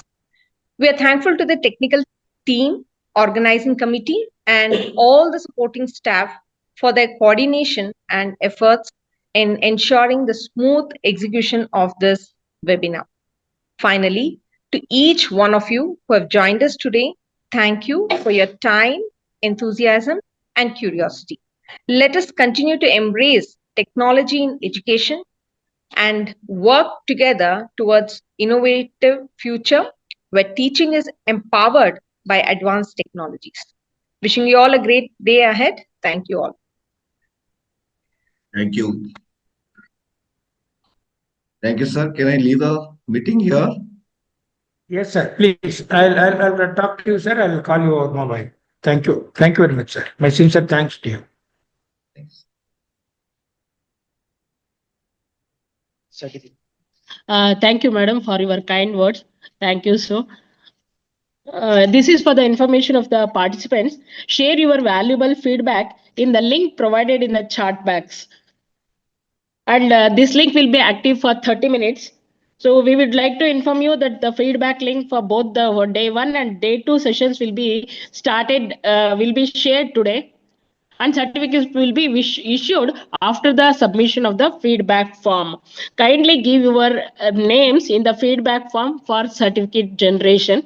[SPEAKER 7] We are thankful to the technical team, organizing committee, and all the supporting staff for their coordination and efforts in ensuring the smooth execution of this webinar. Finally, to each one of you who have joined us today, thank you for your time, enthusiasm, and curiosity. Let us continue to embrace technology in education and work together towards innovative future where teaching is empowered by advanced technologies. Wishing you all a great day ahead. Thank you all.
[SPEAKER 1] Thank you. Thank you, sir. Can I leave the meeting here?
[SPEAKER 3] Yes, sir. Please. I'll talk to you, sir. I'll call you over mobile. Thank you. Thank you very much, sir. My sincere thanks to you.
[SPEAKER 1] Thanks.
[SPEAKER 2] Thank you, madam, for your kind words. Thank you, so. This is for the information of the participants. Share your valuable feedback in the link provided in the chat box. And this link will be active for 30 minutes. So we would like to inform you that the feedback link for both the day 1 and day 2 sessions will be shared today. And certificates will be issued after the submission of the feedback form. Kindly give your names in the feedback form for certificate generation.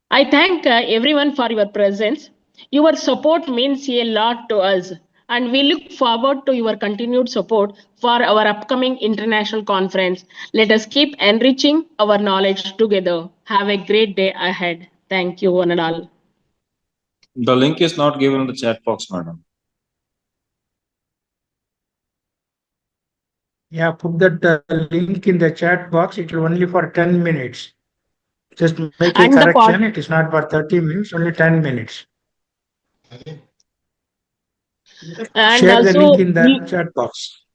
[SPEAKER 2] I thank everyone for your presence. Your support means a lot to us, and we look forward to your continued support for our upcoming international conference. Let us keep enriching our knowledge together. Have a great day ahead. Thank you, one and all.
[SPEAKER 8] The link is not given in the chat box, madam.
[SPEAKER 3] Yeah, put that link in the chat box. It will only for 10 minutes. Just make a
[SPEAKER 2] And the
[SPEAKER 3] correction. It is not for 30 minutes, only 10 minutes.
[SPEAKER 2] And
[SPEAKER 3] Share the
[SPEAKER 2] also
[SPEAKER 3] link in the chat box.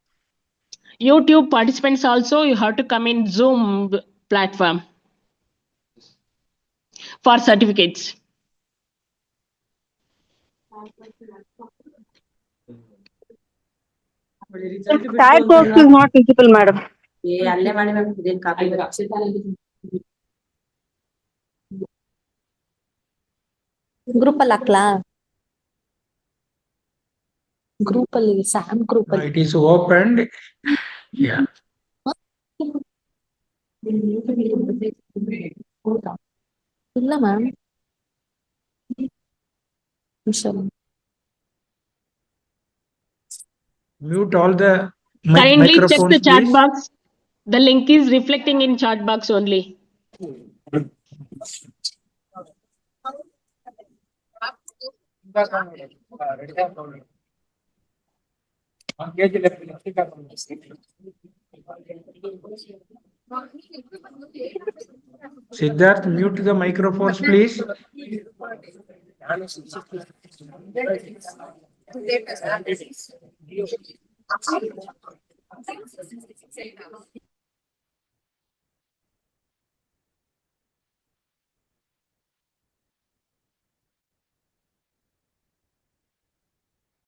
[SPEAKER 2] YouTube participants also, you have to come in Zoom platform for certificates.
[SPEAKER 5] Chat box is not visible, madam.
[SPEAKER 9] Group ಅಲ್ಲಿ ಹಾಕ್ಲಾ group ಅಲ್ಲಿ Sam group ಅಲ್ಲಿ
[SPEAKER 3] It is opened. Yeah.
[SPEAKER 9] ಇಲ್ಲ ma'am
[SPEAKER 3] Mute all the
[SPEAKER 2] Kindly check
[SPEAKER 3] microphones,
[SPEAKER 2] the chat
[SPEAKER 3] please.
[SPEAKER 2] box. The link is reflecting in chat box only.
[SPEAKER 3] Siddharth, mute the microphones, please.